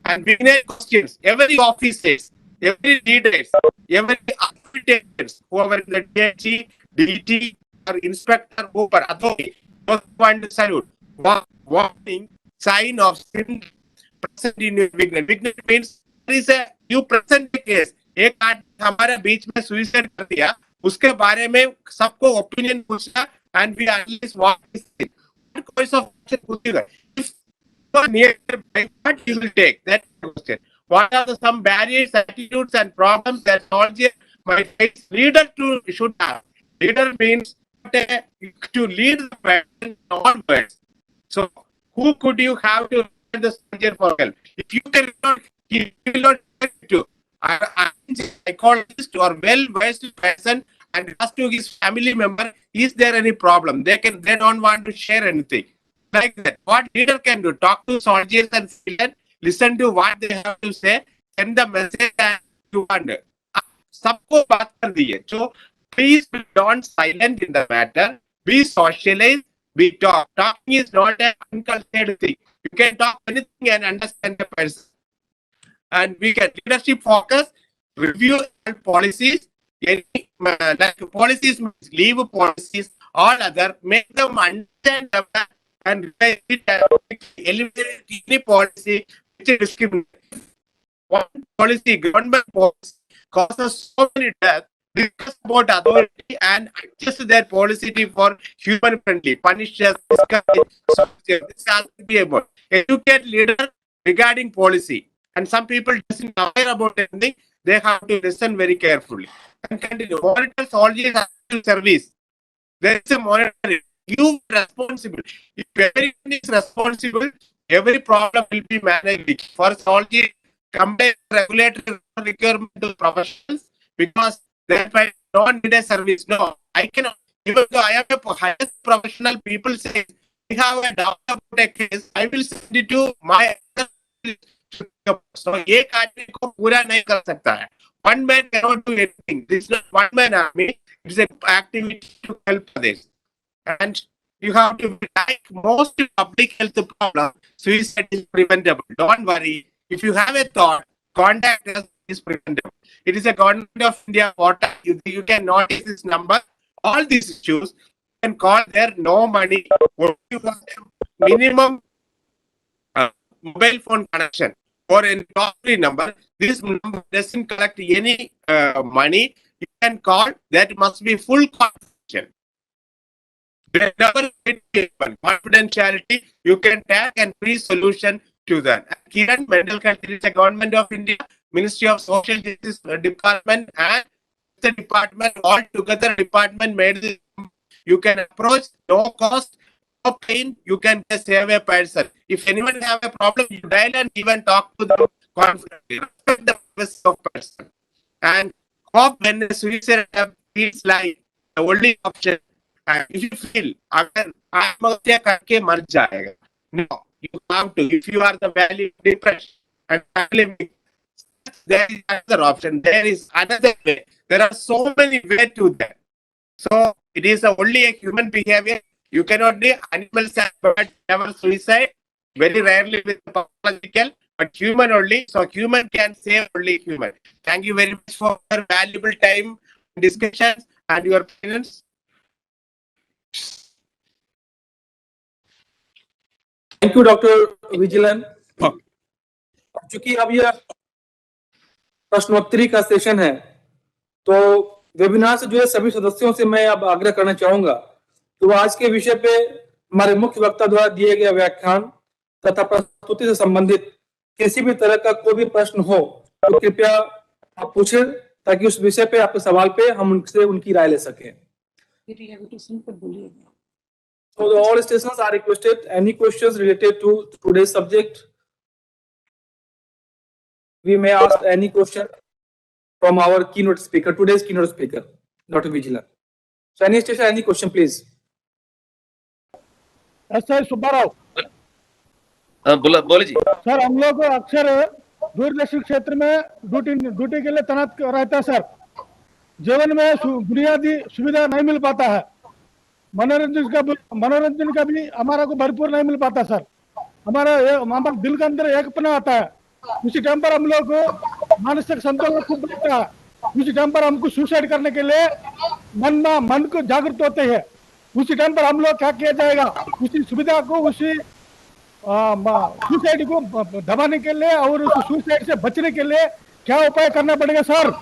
And begin questions. Every office says, every leader, every competence, whoever is the DHG, DT, or inspector, whoever, authority, those who want to salute. Warning, sign of sin present in your Vignet. Vignet means there is a you present a case. एक आदमी हमारे बीच में suicide कर दिया, उसके बारे में सबको ओपिनियन पूछा, and we analyze what is it. What course of action would you like? If you are nearby, what you will take? That question. What are some barriers, attitudes, and problems that soldier might face? Leader should have. Leader means to lead the person onwards. So, who could you have to lead the soldier for help? If you cannot, he will not help you. A psychologist or well-versed person and ask to his family member, is there any problem? They don't want to share anything. Like that. What leader can do? Talk to soldiers and civilians, listen to what they have to say, send the message and to wonder. सबको बात कर दिए. So please be not silent in the matter. Be socialized. Be talk. Talking is not an uncultured thing. You can talk anything and understand the person. And we can leadership focus, review and policies. Any like policies, leave policies, all other, make them understand and eliminate any policy which is discriminatory. One policy, government policy, causes so many deaths. Discuss about authority and adjust their policy for human friendly. Punish us, discourage. This has to be about educate leader regarding policy. And some people doesn't aware about anything. They have to listen very carefully. And continue. Monitor soldiers active service. There is a monitoring. You responsible. If everyone is responsible, every problem will be managed. For soldiers, compare regulatory requirement to professionals because they don't need a service. No, I cannot. Even though I am a highest professional, people say, I have a doubt about a case, I will send it to my. So एक आदमी को पूरा नहीं कर सकता है. One man cannot do anything. This is not one man army. It's an activity to help others. And you have to be like most public health problem. Suicide is preventable. Don't worry. If you have a thought, contact us. Is preventable. It is a government of India portal. You can notice this number. All these issues you can call there. No money. You have a minimum mobile phone connection or a toll-free number. This number doesn't collect any money. You can call. That must be full confidential. Never confidentiality. You can tag and free solution to that. Kiran, mental health is a government of India, Ministry of Social Justice Department and the department all together department made this. You can approach, no cost, no pain. You can just save a person. If anyone have a problem, you dial and even talk to them confidently. Respect the privacy of person and hope when the suicide feels like the only option. And if you feel अगर आत्महत्या करके मर जाएगा, no, you have to. If you are the value depression and family, there is another option. There is another way. There are so many ways to that. So it is only a human behavior. You cannot do animals have birds never suicide. Very rarely with pathological, but human only. So human can save only human. Thank you very much for your valuable time, discussions, and your opinions. Thank you doctor Vijilan. चूंकि अब यह प्रश्नोत्तरी का session है, तो webinar से जुड़े सभी सदस्यों से मैं अब आग्रह करना चाहूंगा तो आज के विषय पे हमारे मुख्य वक्ता द्वारा दिए गए व्याख्यान तथा प्रस्तुति से संबंधित किसी भी तरह का कोई भी प्रश्न हो तो कृपया आप पूछें ताकि उस विषय पे आपके सवाल पे हम उनसे उनकी राय ले सकें. So all stations are requested. Any questions related to today's subject? We may ask any question from our keynote speaker, today's keynote speaker, Dr. Vigilan. So any station, any question, please. Sir Subbarao. बोले जी. Sir हम लोग अक्सर दूरदर्शी क्षेत्र में duty के लिए तैनात रहता है सर. जीवन में बुनियादी सुविधा नहीं मिल पाता है. मनोरंजन का भी हमारा को भरपूर नहीं मिल पाता सर. हमारा दिल के अंदर एकपना आता है. उसी टाइम पर हम लोग को मानसिक संतुलन खूब बढ़ता है उसी टाइम पर हमको सुसाइड करने के लिए मन को जागृत होते हैं। उसी टाइम पर हम लोग क्या किया जाएगा, उसी सुविधा को, उसी सुसाइड को दबाने के लिए और उस सुसाइड से बचने के लिए क्या उपाय करना पड़ेगा सर?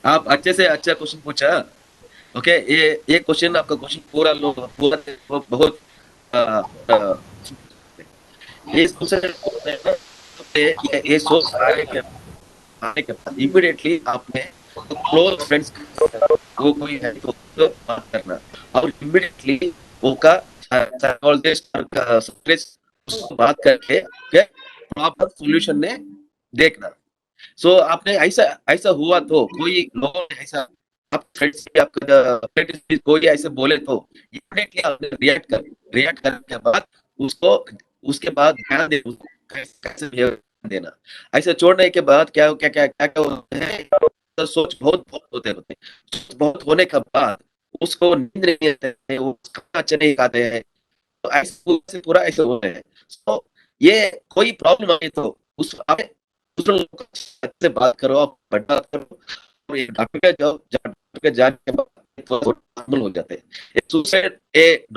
आप अच्छे से अच्छा क्वेश्चन पूछा। ओके, ये क्वेश्चन आपका क्वेश्चन पूरा बहुत ये सोच आने के बाद इमीडिएटली आपने क्लोज फ्रेंड्स वो कोई है तो बात करना और इमीडिएटली वो का साइकोलॉजिस्ट का उससे बात करके प्रॉपर सॉल्यूशन ने देखना। सो आपने ऐसा हुआ तो कोई लोगों ने ऐसा आप फ्रेंड्स आपका कोई ऐसे बोले तो इमीडिएटली आपने रिएक्ट करने के बाद उसके बाद ध्यान दे कैसे बिहेव देना। ऐसे छोड़ने के बाद क्या होता है, तो सोच बहुत होते हैं, बहुत होने के बाद उसको नींद नहीं आते हैं, उसका अच्छा नहीं खाते हैं, तो ऐसे पूरा ऐसे हो रहे हैं। तो ये कोई प्रॉब्लम आई तो दूसरे लोगों से बात करो, आप बात करो और डॉक्टर के जाओ, डॉक्टर के जाने के बाद नॉर्मल हो जाते हैं। सुसाइड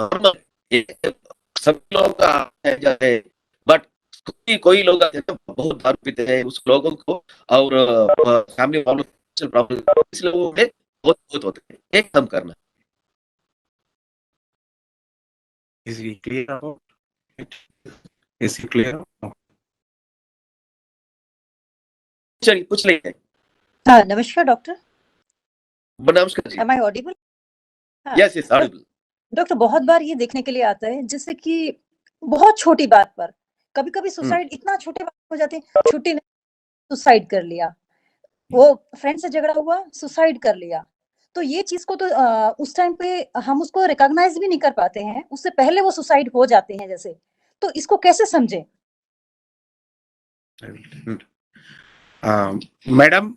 नॉर्मल सब लोग का जाते हैं, बट कोई लोग बहुत दारू पीते हैं, उस लोगों को और फैमिली प्रॉब्लम इस लोगों में बहुत होते हैं। एक काम करना। Is he clear about it? Is he clear? चलिए पूछ लेंगे। नमस्कार डॉक्टर। नमस्कार जी। Am I audible? Yes yes Audible. Doctor, बहुत बार ये देखने के लिए आता है जैसे कि बहुत छोटी बात पर कभी-कभी सुसाइड इतना छोटे बात हो जाते हैं, छुट्टी नहीं, सुसाइड कर लिया, वो फ्रेंड से झगड़ा हुआ, सुसाइड कर लिया। तो ये चीज को तो उस टाइम पे हम उसको रिकॉग्नाइज भी नहीं कर पाते हैं, उससे पहले वो सुसाइड हो जाते हैं जैसे, तो इसको कैसे समझें? मैडम,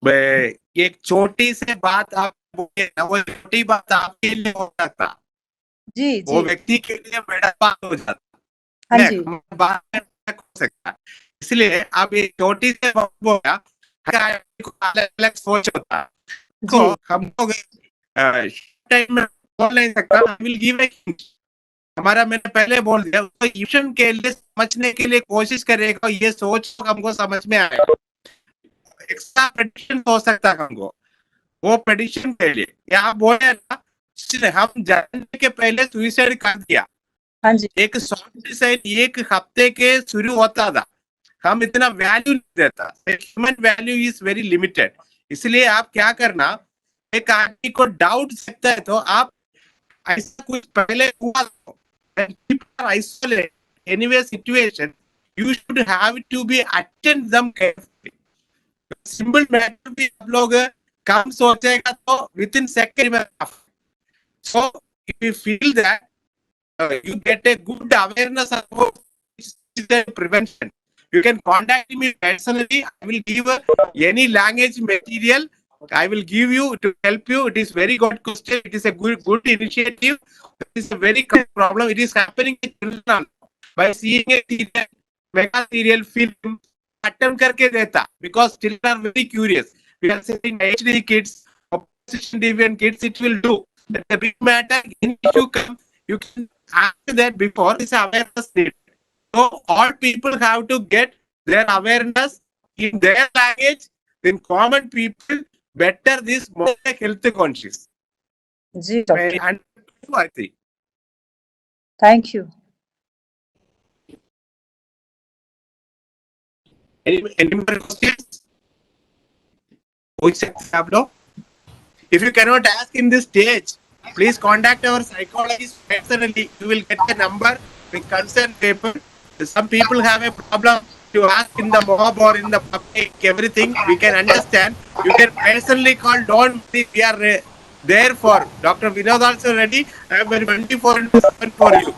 एक छोटी सी बात आप बोले ना, वो छोटी बात आपके लिए हो सकता, जी वो जी व्यक्ति के लिए बड़ा बात हो जाता। हाँ जी बात हो सकता, इसलिए आप ये छोटी सी बात बोला, अलग अलग सोच होता तो हम लोग टाइम में बोल नहीं सकता। I will give a hint। हमारा मैंने पहले बोल दिया, तो इमोशन के लिए समझने के लिए कोशिश करेगा, ये सोच हमको समझ में आएगा। एक्स्ट्रा प्रेडिक्शन हो सकता है हमको, वो प्रेडिक्शन के लिए यहाँ बोले ना, हम जानने के पहले सुसाइड कर दिया। हाँ जी एक सुसाइड एक हफ्ते के शुरू होता था, हम इतना वैल्यू नहीं देता, human value is very limited. इसलिए आप क्या करना, एक आदमी को डाउट सकता है तो आप ऐसा कुछ पहले हुआ तो isolate anyway situation, you should have to be attend them carefully। Simple matter भी आप लोग काम सोचेगा तो within second में। So if you feel that you get a good awareness about prevention, you can contact me personally. I will give any language material. I will give you to help you. It is very good question. It is a good initiative. It is a very common problem. It is happening in children by seeing a mega serial film. Attempt करके देता, because children are very curious. We are saying HD kids, opposition deviant kids, it will do. The big matter, if you come, you can ask that before this awareness need. So all people have to get their awareness in their language. Then common people better this more like health conscious. जी doctor, And I think. Thank you. Any more questions? If you cannot ask in this stage, please contact our psychologist personally. You will get a number with consent paper. Some people have a problem to ask in the mob or in the public, everything we can understand. You can personally call. Don't worry, we are there for. Dr. Vinod also ready. I am 24/7 for you.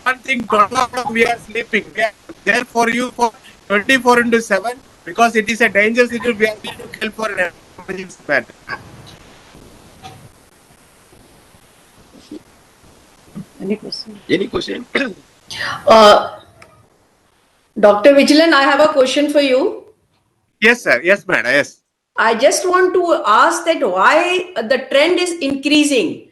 Don't think 12 o'clock we are sleeping. We are there for you for 24/7 because it is a dangerous situation. We are going to help for an emergency matter. Any question? Any question? Dr. Vigilan, I have a question for you. Yes, sir. Yes, madam. Yes. I just want to ask that why the trend is increasing.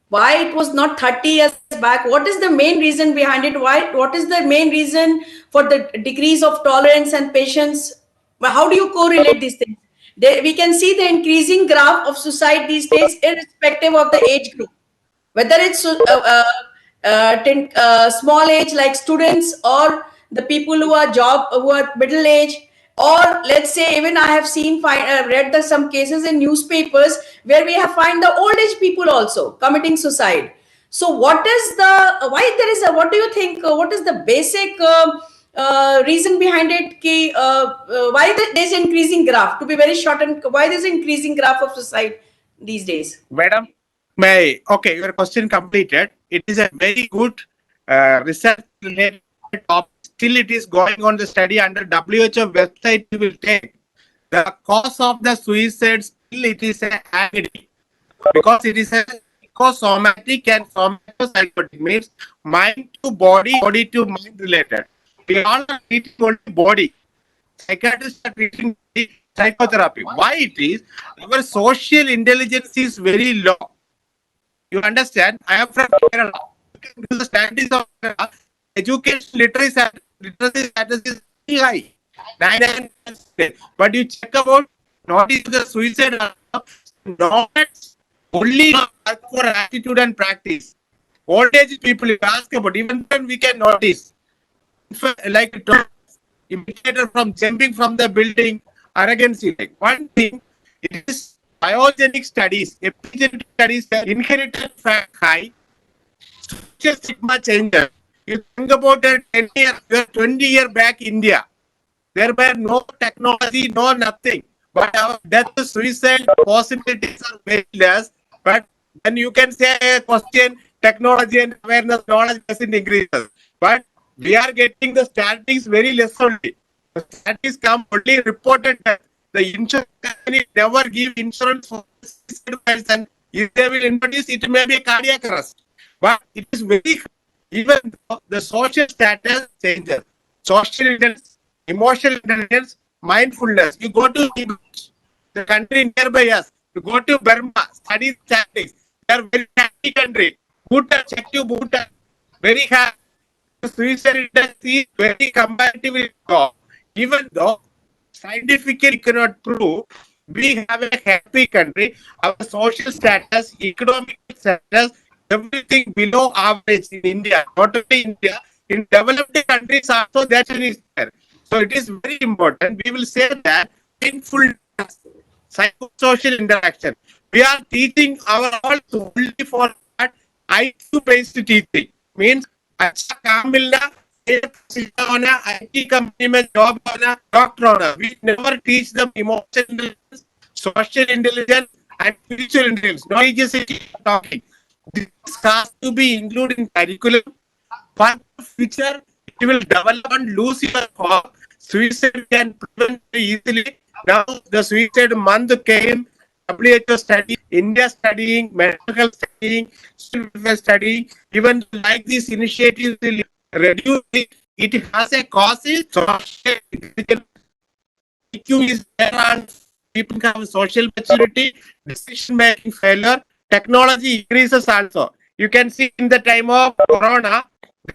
Why it was not 30 years back? What is the main reason behind it? What is the main reason for the decrease of tolerance and patience? How do you correlate these things? We can see the increasing graph of suicide these days, irrespective of the age group, whether it's small age like students, or the people who are middle age, or let's say even I have read some cases in newspapers where we have find the old age people also committing suicide. So what is the what do you think, what is the basic reason behind it? Why there's increasing graph, to be very short, and why there's increasing graph of suicide these days? Madam, okay, your question completed. It is a very good research related topic. Still, it is going on the study under WHO website. You will take the cause of the suicide. Still, it is an agony because it is a psychosomatic and somatopsychotic, means mind to body, body to mind related. We all are treating only body. Psychiatrists are treating psychotherapy. Why it is? Our social intelligence is very low. You understand? I am from Kerala. You can do the statistics of Kerala. Education literacy status is very high. 99%. But you check about notice the suicide, not only work for attitude and practice. Old age people, you ask about, even then we can notice. Like imitator from jumping from the building, arrogancy. Like one thing, it is biogenic studies, epigenetic studies, inherited fact high, social stigma changer. You think about a 20-year back India, there were no technology, no nothing. But our death, suicide possibilities are very less. But then you can say a question, technology and awareness, knowledge doesn't increase. But we are getting the statistics very less only. The statistics come only reported that the insurance company never give insurance for suicide person. If they will introduce, it may be a cardiac arrest. But it is very, even though the social status changes, social intelligence, emotional intelligence, mindfulness. You go to the country nearby us, you go to Burma, study statistics. They are very happy country. Bhutan, check to Bhutan, very happy. Suicide index is very comparatively low. Even though scientifically cannot prove, we have a happy country. Our social status, economic status, everything below average in India. Not only India, in developed countries also that is there. So it is very important. We will say that mindfulness, psychosocial interaction. We are teaching our all only for that IQ-based teaching. Means अच्छा काम मिलना, एक होना, IT company में job होना, doctor होना. We never teach them emotional intelligence, social intelligence, and spiritual intelligence. No, it's just talking. This has to be included in curriculum. For future, it will develop and lose your form. Suicide can prevent easily. Now the suicide month came. WHO study, India studying, mental health studying, student studying, even like these initiatives will reduce it. It has a cause. Social IQ is there, and people have social maturity, decision making failure, technology increases also. You can see in the time of Corona,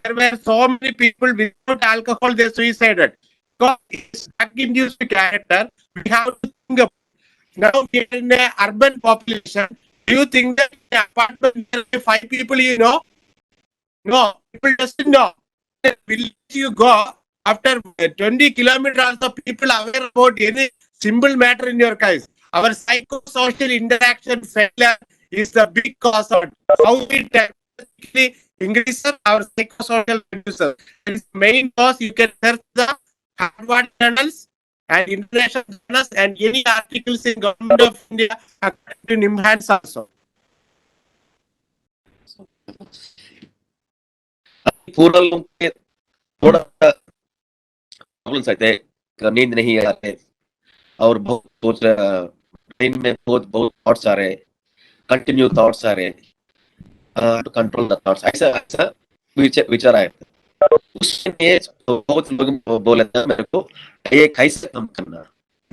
there were so many people without alcohol, they suicided. Because it's drug-induced character, we have to think about. Now we are in an urban population. Do you think that in an apartment there are 5 people you know? No, people doesn't know. Will you go after 20 kilometers? The people aware about any simple matter in your case. Our psychosocial interaction failure is the big cause of how we technically increase our psychosocial reducer. It is the main cause. You can search the Harvard journals and international journals and any articles in Government of India according to NIMHANS also. पूर्व लोगों के थोड़ा problems आते हैं, नींद नहीं आते और बहुत सोच ब्रेन में बहुत थॉट्स आ रहे, कंटिन्यू थॉट्स आ रहे, टू कंट्रोल द थॉट्स, ऐसा विचार आए थे। उसमें तो बहुत लोग बोले था मेरे को ये कैसे कम करना,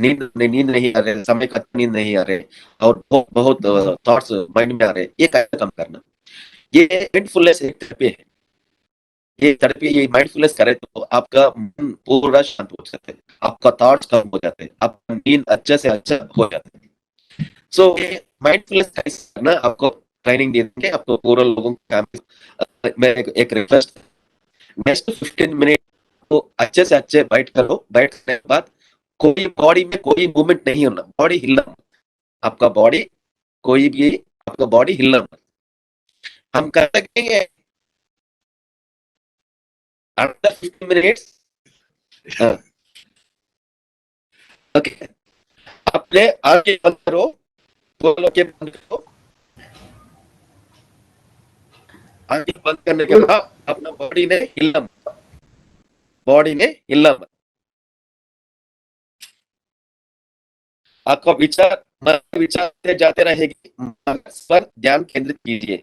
नींद नहीं आ रहे, समय का नींद नहीं आ रहे और बहुत थॉट्स माइंड में आ रहे, ये कैसे कम करना? ये माइंडफुलनेस एक थेरेपी है। ये थेरेपी, ये माइंडफुलनेस करे तो आपका मन पूरा शांत हो जाता है, आपका थॉट्स कम हो जाते हैं, आपका नींद अच्छे से अच्छा हो जाता है। सो ये माइंडफुलनेस करना आपको ट्रेनिंग दे देंगे, आपको पूरा लोगों को मैं एक रिक्वेस्ट, नेक्स्ट 15 मिनट तो अच्छे से अच्छे बैठ करो। बैठने के बाद कोई बॉडी में कोई मूवमेंट नहीं होना, बॉडी हिलना मत। आपका बॉडी कोई भी आपका बॉडी हिलना मत। हम कर सकेंगे अंडर 15 मिनट्स। ओके, आपने आंखें बंद करो, बोलो के बंद करो। आंखें बंद करने के बाद अपना बॉडी ने हिलना मत, बॉडी ने हिलना मत। आपका विचार मन विचार जाते रहेगी, सांस पर ध्यान केंद्रित कीजिए,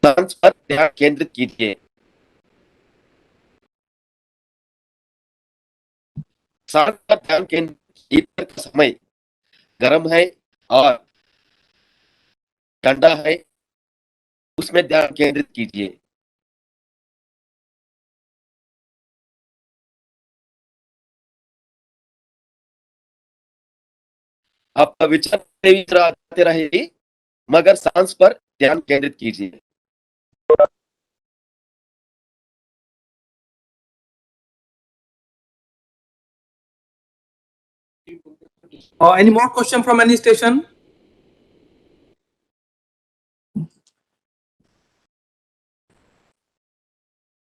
सांस पर ध्यान केंद्रित कीजिए। सांस पर ध्यान केंद्रित, इधर का समय गर्म है और ठंडा है, उसमें ध्यान केंद्रित कीजिए। आपका विचार आते रहेगी, मगर सांस पर ध्यान केंद्रित कीजिए। Any more question from any station?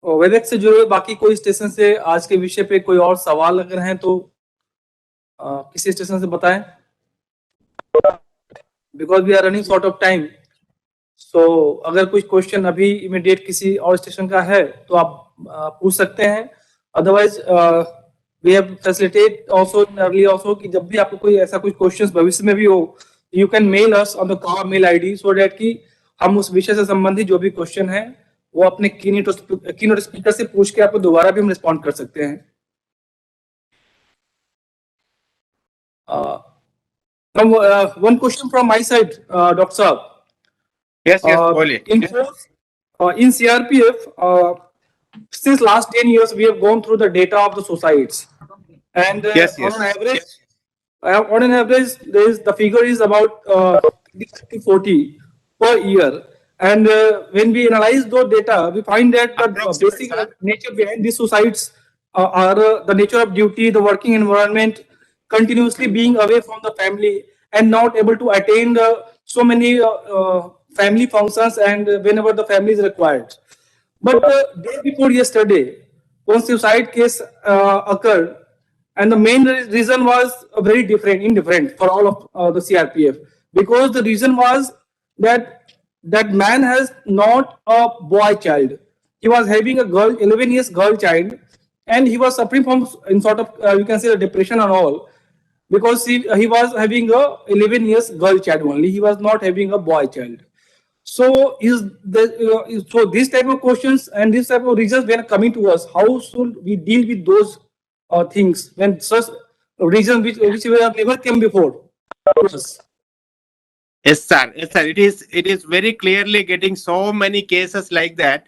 वेदेक से जुड़े बाकी कोई स्टेशन से आज के विषय पे कोई और सवाल अगर हैं तो किसी स्टेशन से बताएं, because we are running short of time. So अगर कुछ क्वेश्चन अभी इमीडिएट किसी और स्टेशन का है तो आप पूछ सकते हैं। Otherwise we have facilitate also early also कि जब भी आपको कोई ऐसा कुछ क्वेश्चंस भविष्य में भी हो, you can mail us on the call mail ID so that कि हम उस विषय से संबंधित जो भी क्वेश्चन है वो अपने कीनोट स्पीकर से पूछ के आपको दोबारा भी हम रिस्पॉन्ड कर सकते हैं। One question from my side, Dr. Saab. Yes, बोलिए। In CRPF, since last 10 years, we have gone through the data of the suicides, and Yes. on an average, the figure is about 40 per year. And when we analyze those data, we find that the basic nature behind these suicides are the nature of duty, the working environment, continuously being away from the family, and not able to attend so many family functions and whenever the family is required. But day before yesterday, one suicide case occurred, and the main reason was very indifferent for all of the CRPF, because the reason was that man has not a boy child. He was having a 11 years girl child, and he was suffering from in sort of you can say depression and all, because he was having a 11 years girl child only. He was not having a boy child. So so these type of questions and this type of reasons when coming to us, how should we deal with those things when such reasons which never came before? Yes, sir. It is very clearly getting so many cases like that.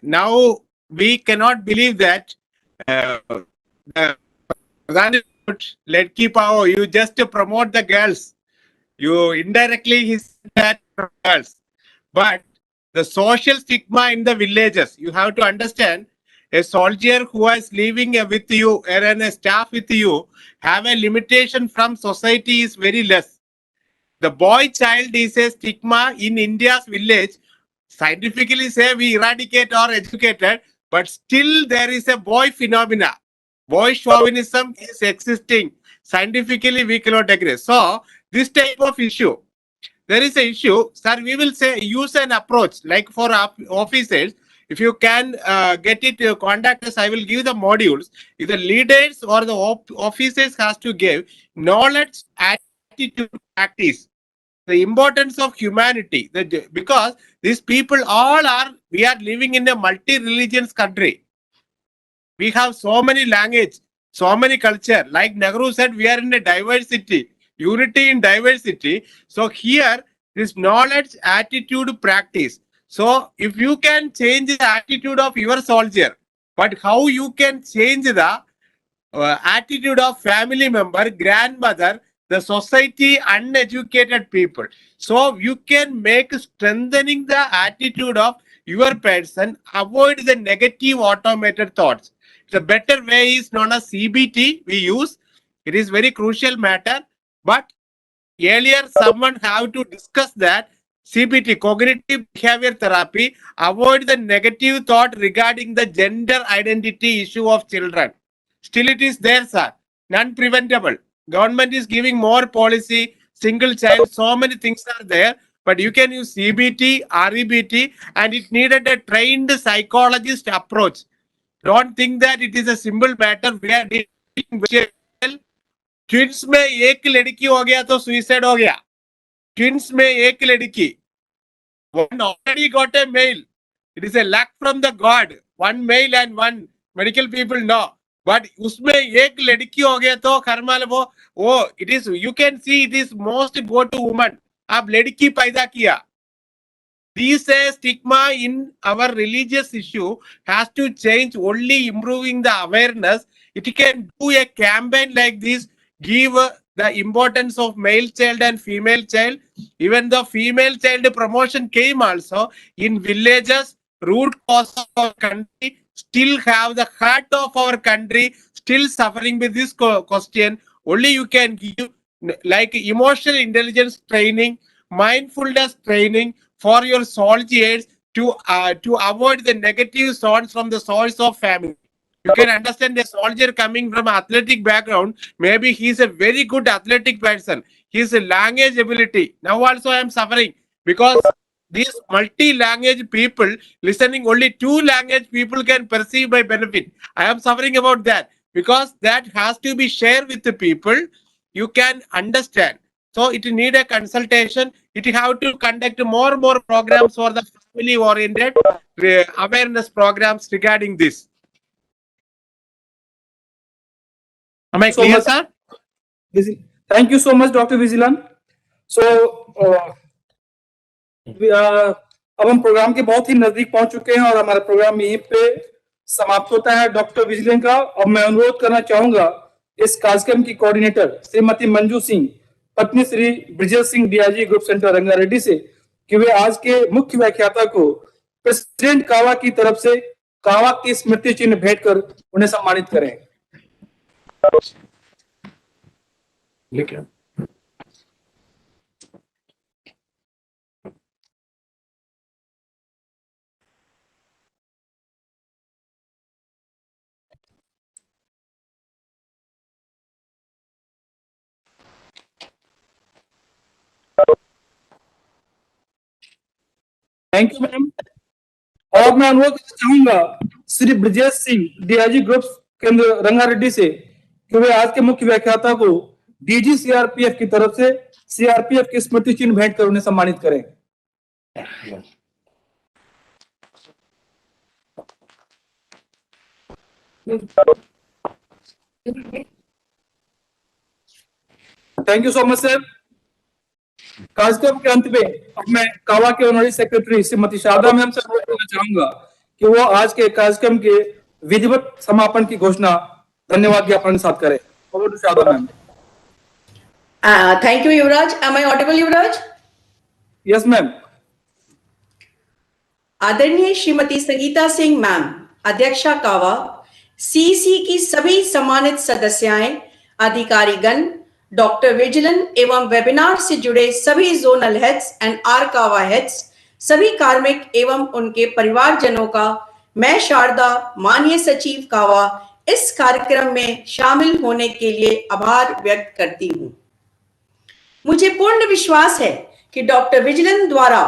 Now we cannot believe that Ledki Pao, you just promote the girls. You indirectly his that girls. But the social stigma in the villages, you have to understand. A soldier who is living with you and a staff with you have a limitation from society is very less. The boy child is a stigma in India's village. Scientifically say we eradicate or educated, but still there is a boy phenomena. Boy chauvinism is existing. Scientifically we cannot agree. So this type of issue, there is an issue, sir. We will say use an approach like for officers. If you can get it, contact us. I will give the modules. If the leaders or the officers has to give knowledge, attitude, practice, the importance of humanity. Because these people we are living in a multi-religious country. We have so many language, so many culture. Like Nehru said, we are in a diversity, unity in diversity. So here, this knowledge, attitude, practice. So if you can change the attitude of your soldier, but how you can change the attitude of family member, grandmother, the society, uneducated people. So you can make strengthening the attitude of your person, avoid the negative automated thoughts. The better way is known as CBT we use. It is very crucial matter, but earlier someone have to discuss that CBT, cognitive behavior therapy, avoid the negative thought regarding the gender identity issue of children. Still it is there, sir. Non-preventable. Government is giving more policy, single child, so many things are there. But you can use CBT, REBT, and it needed a trained psychologist approach. Don't think that it is a simple matter. We are dealing with twins में एक लड़की हो गया तो suicide हो गया. Twins में एक लड़की, one already got a male. It is a luck from the God. One male and one medical people know. But उसमें एक लड़की हो गया तो खरमाल वो it is, you can see it is most go to woman. आप लड़की पैदा किया. These stigma in our religious issue has to change, only improving the awareness. It can do a campaign like this, give the importance of male child and female child. Even the female child promotion came also in villages, root cause of our country, still have the heart of our country, still suffering with this question. Only you can give like emotional intelligence training, mindfulness training for your soldiers to avoid the negative sounds from the source of family. You can understand a soldier coming from athletic background. Maybe he's a very good athletic person. His language ability. Now also I am suffering because these multi-language people listening only 2 language people can perceive my benefit. I am suffering about that because that has to be shared with the people. You can understand. So it need a consultation. It have to conduct more programs for the family-oriented awareness programs regarding this. Am I clear, sir? Thank you so much, Dr. Vigilan. So, अब हम programme के बहुत ही नजदीक पहुंच चुके हैं और हमारा प्रोग्राम यहीं पे समाप्त होता है डॉक्टर विजिलन का. अब मैं अनुरोध करना चाहूंगा इस कार्यक्रम की कोऑर्डिनेटर श्रीमती मंजू सिंह, पत्नी Shri Brijesh Singh, DIG group centre Rangareddy से, कि वे आज के मुख्य व्याख्याता को प्रेसिडेंट कावा की तरफ से कावा की स्मृति चिन्ह भेंट कर उन्हें सम्मानित करें. Thank you ma'am. और मैं अनुरोध करना चाहूंगा श्री ब्रिजेश सिंह, डीआईजी ग्रुप केंद्र रंगारेड्डी से, कि वे आज के मुख्य व्याख्याता को डीजी सीआरपीएफ की तरफ से सीआरपीएफ की स्मृति चिन्ह भेंट कर उन्हें सम्मानित करें. Thank you so much sir. कार्यक्रम के अंत में अब मैं कावा के honorary secretary Shrimati Sharda ma'am से अनुरोध करना चाहूंगा कि वो आज के कार्यक्रम के विधिवत समापन की घोषणा धन्यवाद ज्ञापन के साथ करें. Over to Sharda ma'am. Thank you, Yuvraj. Am I audible, Yuvraj? Yes ma'am. आदरणीय श्रीमती संगीता सिंह मैम, अध्यक्षा कावा, सीसी की सभी सम्मानित सदस्याएं, अधिकारीगण, डॉक्टर विजिलन एवं वेबिनार से जुड़े सभी जोनल हेड्स एंड आर कावा हेड्स, सभी कार्मिक एवं उनके परिवारजनों का मैं शारदा, माननीय सचिव कावा, इस कार्यक्रम में शामिल होने के लिए आभार व्यक्त करती हूं. मुझे पूर्ण विश्वास है कि डॉक्टर विजिलन द्वारा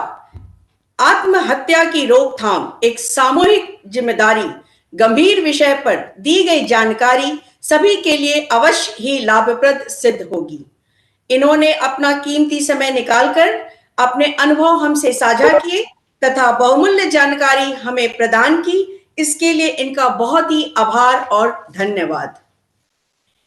आत्महत्या की रोकथाम एक सामूहिक जिम्मेदारी गंभीर विषय पर दी गई जानकारी सभी के लिए अवश्य ही लाभप्रद सिद्ध होगी. इन्होंने अपना कीमती समय निकालकर अपने अनुभव हमसे साझा किए तथा बहुमूल्य जानकारी हमें प्रदान की. इसके लिए इनका बहुत ही आभार और धन्यवाद.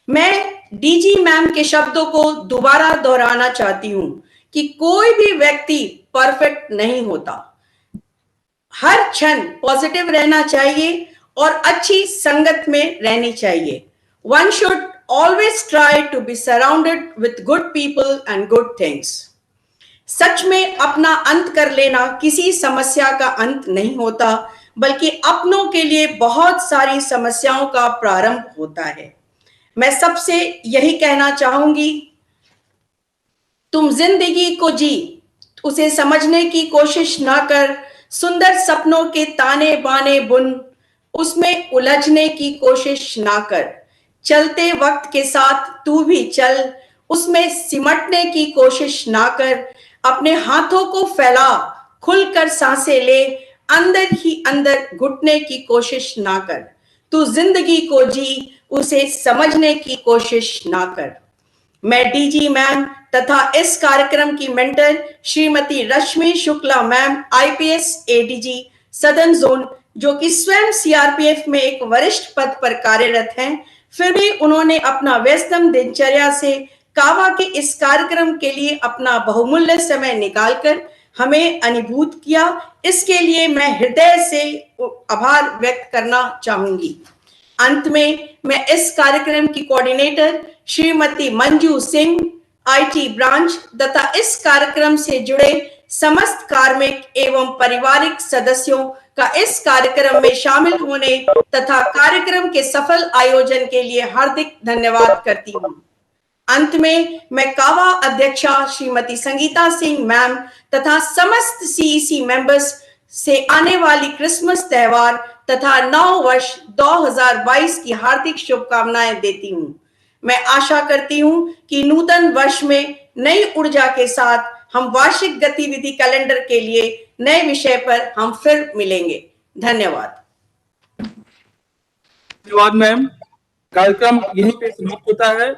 मैं डीजी मैम के शब्दों को दोबारा दोहराना चाहती हूं कि कोई भी व्यक्ति परफेक्ट नहीं होता। हर क्षण पॉजिटिव रहना चाहिए और अच्छी संगत में रहनी चाहिए। One should always try to be surrounded with good people and good things. सच में अपना अंत कर लेना किसी समस्या का अंत नहीं होता, बल्कि अपनों के लिए बहुत सारी समस्याओं का प्रारंभ होता है। मैं सबसे यही कहना चाहूंगी, तुम जिंदगी को जी, उसे समझने की कोशिश ना कर, सुंदर सपनों के ताने बाने बुन, उसमें उलझने की कोशिश ना कर। चलते वक्त के साथ तू भी चल, उसमें सिमटने की कोशिश ना कर। अपने हाथों को फैला, खुलकर सांसें ले, अंदर ही अंदर घुटने की कोशिश ना कर। तू जिंदगी को जी, उसे समझने की कोशिश ना कर। मैं डीजी मैम तथा इस कार्यक्रम की mentor Shrimati Rashmi Shukla ma'am, IPS ADG southern zone, जो कि स्वयं सीआरपीएफ में एक वरिष्ठ पद पर कार्यरत हैं, फिर भी उन्होंने अपना व्यस्तम दिनचर्या से कावा के इस कार्यक्रम के लिए अपना बहुमूल्य समय निकालकर हमें अनुभूत किया। इसके लिए मैं हृदय से आभार व्यक्त करना चाहूंगी। अंत में मैं इस कार्यक्रम की coordinator Shrimati Manju Singh, IT branch तथा इस कार्यक्रम से जुड़े समस्त कार्मिक एवं पारिवारिक सदस्यों का इस कार्यक्रम में शामिल होने तथा कार्यक्रम के सफल आयोजन के लिए हार्दिक धन्यवाद करती हूँ। अंत में मैं कावा अध्यक्षा श्रीमती संगीता सिंह मैम तथा समस्त सीईसी मेंबर्स से आने वाली क्रिसमस त्योहार तथा नव वर्ष 2022 की हार्दिक शुभकामनाएं देती हूँ। मैं आशा करती हूँ कि नूतन वर्ष में नई ऊर्जा के साथ हम वार्षिक गतिविधि कैलेंडर के लिए नए विषय पर हम फिर मिलेंगे। धन्यवाद। धन्यवाद मैम। कार्यक्रम यहीं पे समाप्त होता है।